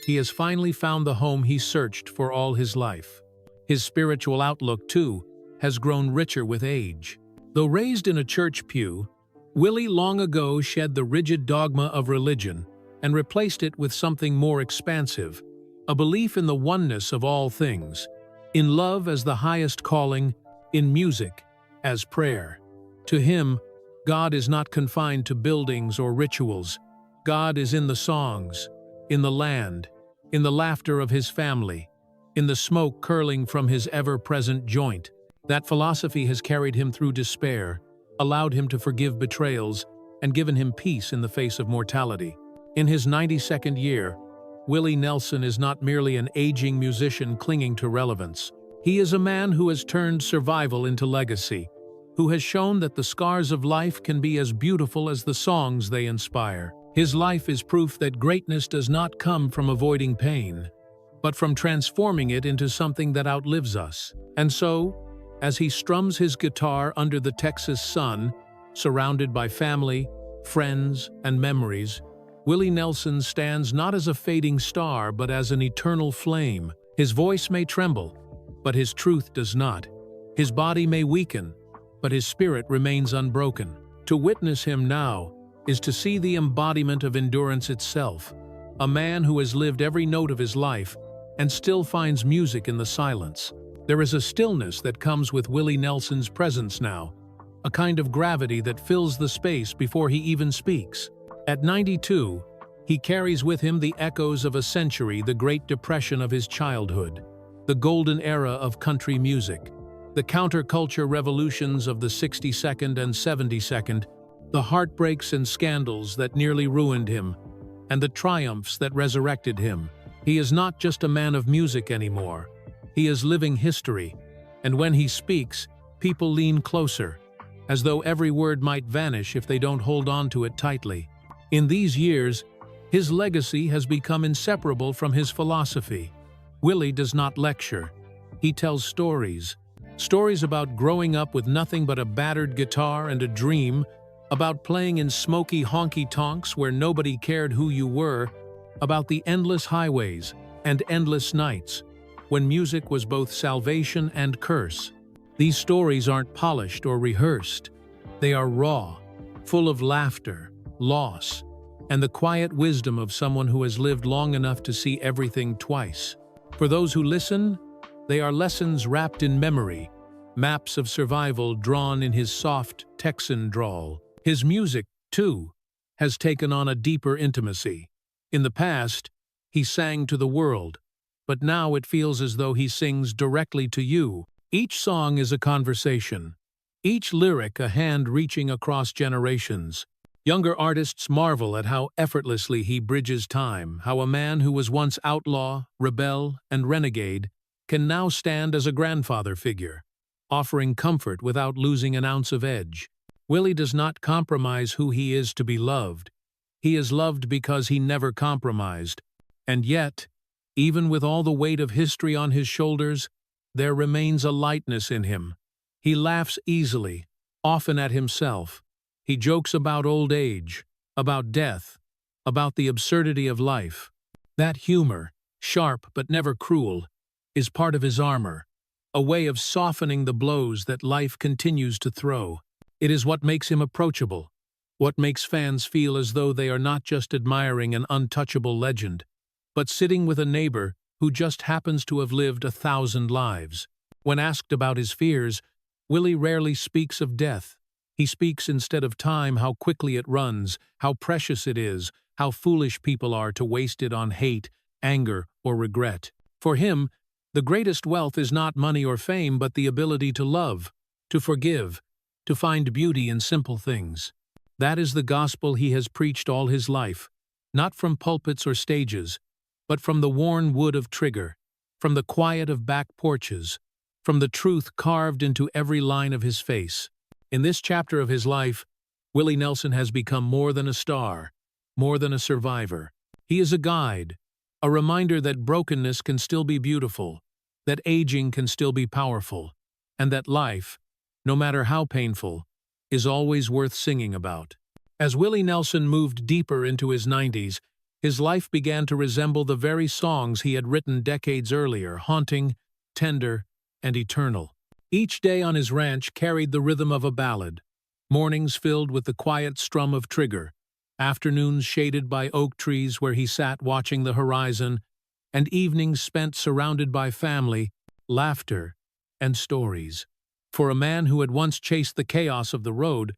he has finally found the home he searched for all his life. His spiritual outlook, too, has grown richer with age. Though raised in a church pew, Willie long ago shed the rigid dogma of religion and replaced it with something more expansive, a belief in the oneness of all things, in love as the highest calling, in music as prayer. To him, God is not confined to buildings or rituals. God is in the songs, in the land, in the laughter of his family, in the smoke curling from his ever-present joint. That philosophy has carried him through despair, allowed him to forgive betrayals, and given him peace in the face of mortality. In his 92nd year, Willie Nelson is not merely an aging musician clinging to relevance. He is a man who has turned survival into legacy, who has shown that the scars of life can be as beautiful as the songs they inspire. His life is proof that greatness does not come from avoiding pain, but from transforming it into something that outlives us. And so, as he strums his guitar under the Texas sun, surrounded by family, friends, and memories, Willie Nelson stands not as a fading star but as an eternal flame. His voice may tremble, but his truth does not. His body may weaken, but his spirit remains unbroken. To witness him now is to see the embodiment of endurance itself, a man who has lived every note of his life and still finds music in the silence. There is a stillness that comes with Willie Nelson's presence now, a kind of gravity that fills the space before he even speaks. At 92, he carries with him the echoes of a century, the Great Depression of his childhood, the golden era of country music, the counterculture revolutions of the 62nd and 72nd, the heartbreaks and scandals that nearly ruined him, and the triumphs that resurrected him. He is not just a man of music anymore. He is living history, and when he speaks, people lean closer, as though every word might vanish if they don't hold on to it tightly. In these years, His legacy has become inseparable from his philosophy. Willie does not lecture. He tells stories. Stories about growing up with nothing but a battered guitar and a dream, about playing in smoky honky-tonks where nobody cared who you were, about the endless highways and endless nights, when music was both salvation and curse. These stories aren't polished or rehearsed. They are raw, full of laughter, loss, and the quiet wisdom of someone who has lived long enough to see everything twice. For those who listen, they are lessons wrapped in memory, maps of survival drawn in his soft Texan drawl. His music, too, has taken on a deeper intimacy. In the past, he sang to the world, but now it feels as though he sings directly to you. Each song is a conversation, each lyric a hand reaching across generations. Younger artists marvel at how effortlessly he bridges time, how a man who was once outlaw, rebel, and renegade can now stand as a grandfather figure, offering comfort without losing an ounce of edge. Willie does not compromise who he is to be loved. He is loved because he never compromised. And yet, even with all the weight of history on his shoulders, there remains a lightness in him. He laughs easily, often at himself. He jokes about old age, about death, about the absurdity of life. That humor, sharp but never cruel, is part of his armor, a way of softening the blows that life continues to throw. It is what makes him approachable, what makes fans feel as though they are not just admiring an untouchable legend, but sitting with a neighbor who just happens to have lived 1,000 lives. When asked about his fears, Willie rarely speaks of death. He speaks instead of time, how quickly it runs, how precious it is, how foolish people are to waste it on hate, anger, or regret. For him, the greatest wealth is not money or fame, but the ability to love, to forgive, to find beauty in simple things. That is the gospel he has preached all his life, not from pulpits or stages, but from the worn wood of Trigger, from the quiet of back porches, from the truth carved into every line of his face. In this chapter of his life, Willie Nelson has become more than a star, more than a survivor. He is a guide, a reminder that brokenness can still be beautiful, that aging can still be powerful, and that life, no matter how painful, is always worth singing about. As Willie Nelson moved deeper into his 90s, his life began to resemble the very songs he had written decades earlier, haunting, tender, and eternal. Each day on his ranch carried the rhythm of a ballad, mornings filled with the quiet strum of Trigger, afternoons shaded by oak trees where he sat watching the horizon, and evenings spent surrounded by family, laughter, and stories. For a man who had once chased the chaos of the road,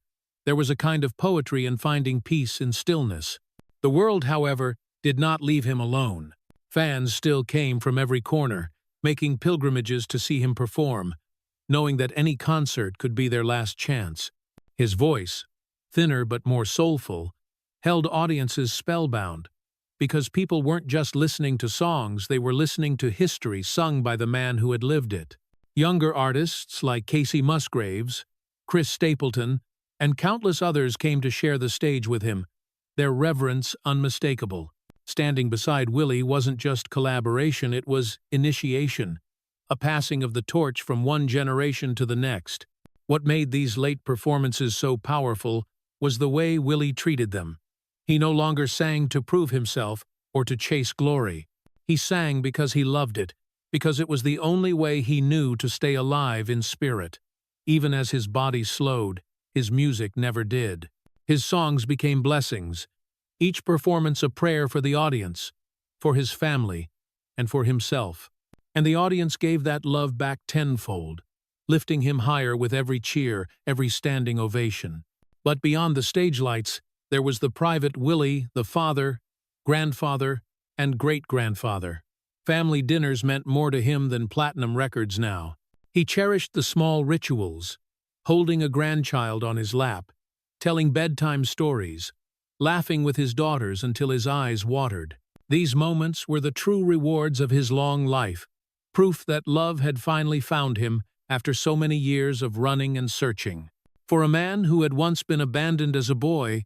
there was a kind of poetry in finding peace in stillness. The world, however, did not leave him alone. Fans still came from every corner, making pilgrimages to see him perform, knowing that any concert could be their last chance. His voice, thinner but more soulful, held audiences spellbound, because people weren't just listening to songs, they were listening to history sung by the man who had lived it. Younger artists like Casey Musgraves, Chris Stapleton, and countless others came to share the stage with him, their reverence unmistakable. Standing beside Willie wasn't just collaboration, it was initiation, a passing of the torch from one generation to the next. What made these late performances so powerful was the way Willie treated them. He no longer sang to prove himself or to chase glory. He sang because he loved it, because it was the only way he knew to stay alive in spirit. Even as his body slowed, his music never did. His songs became blessings, each performance a prayer for the audience, for his family, and for himself. And the audience gave that love back tenfold, lifting him higher with every cheer, every standing ovation. But beyond the stage lights, there was the private Willie, the father, grandfather, and great-grandfather. Family dinners meant more to him than platinum records now. He cherished the small rituals, holding a grandchild on his lap, telling bedtime stories, laughing with his daughters until his eyes watered. These moments were the true rewards of his long life, proof that love had finally found him after so many years of running and searching. For a man who had once been abandoned as a boy,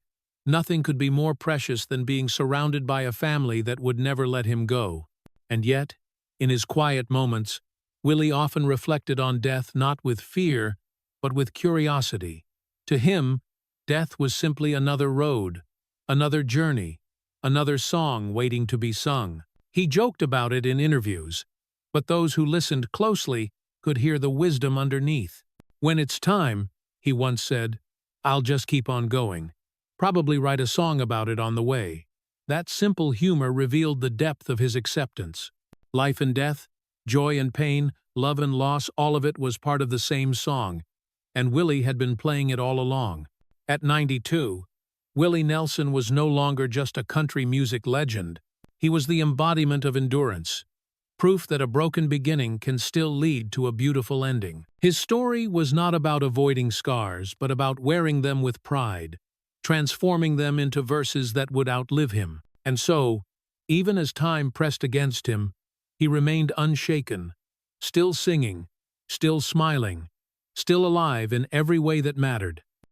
Nothing could be more precious than being surrounded by a family that would never let him go. And yet, in his quiet moments, Willie often reflected on death not with fear, but with curiosity. To him, death was simply another road, another journey, another song waiting to be sung. He joked about it in interviews, but those who listened closely could hear the wisdom underneath. "When it's time," he once said, "I'll just keep on going. Probably write a song about it on the way." That simple humor revealed the depth of his acceptance. Life and death, joy and pain, love and loss, all of it was part of the same song, and Willie had been playing it all along. At 92, Willie Nelson was no longer just a country music legend. He was the embodiment of endurance, proof that a broken beginning can still lead to a beautiful ending. His story was not about avoiding scars, but about wearing them with pride, transforming them into verses that would outlive him. And so, even as time pressed against him, he remained unshaken, still singing, still smiling, still alive in every way that mattered.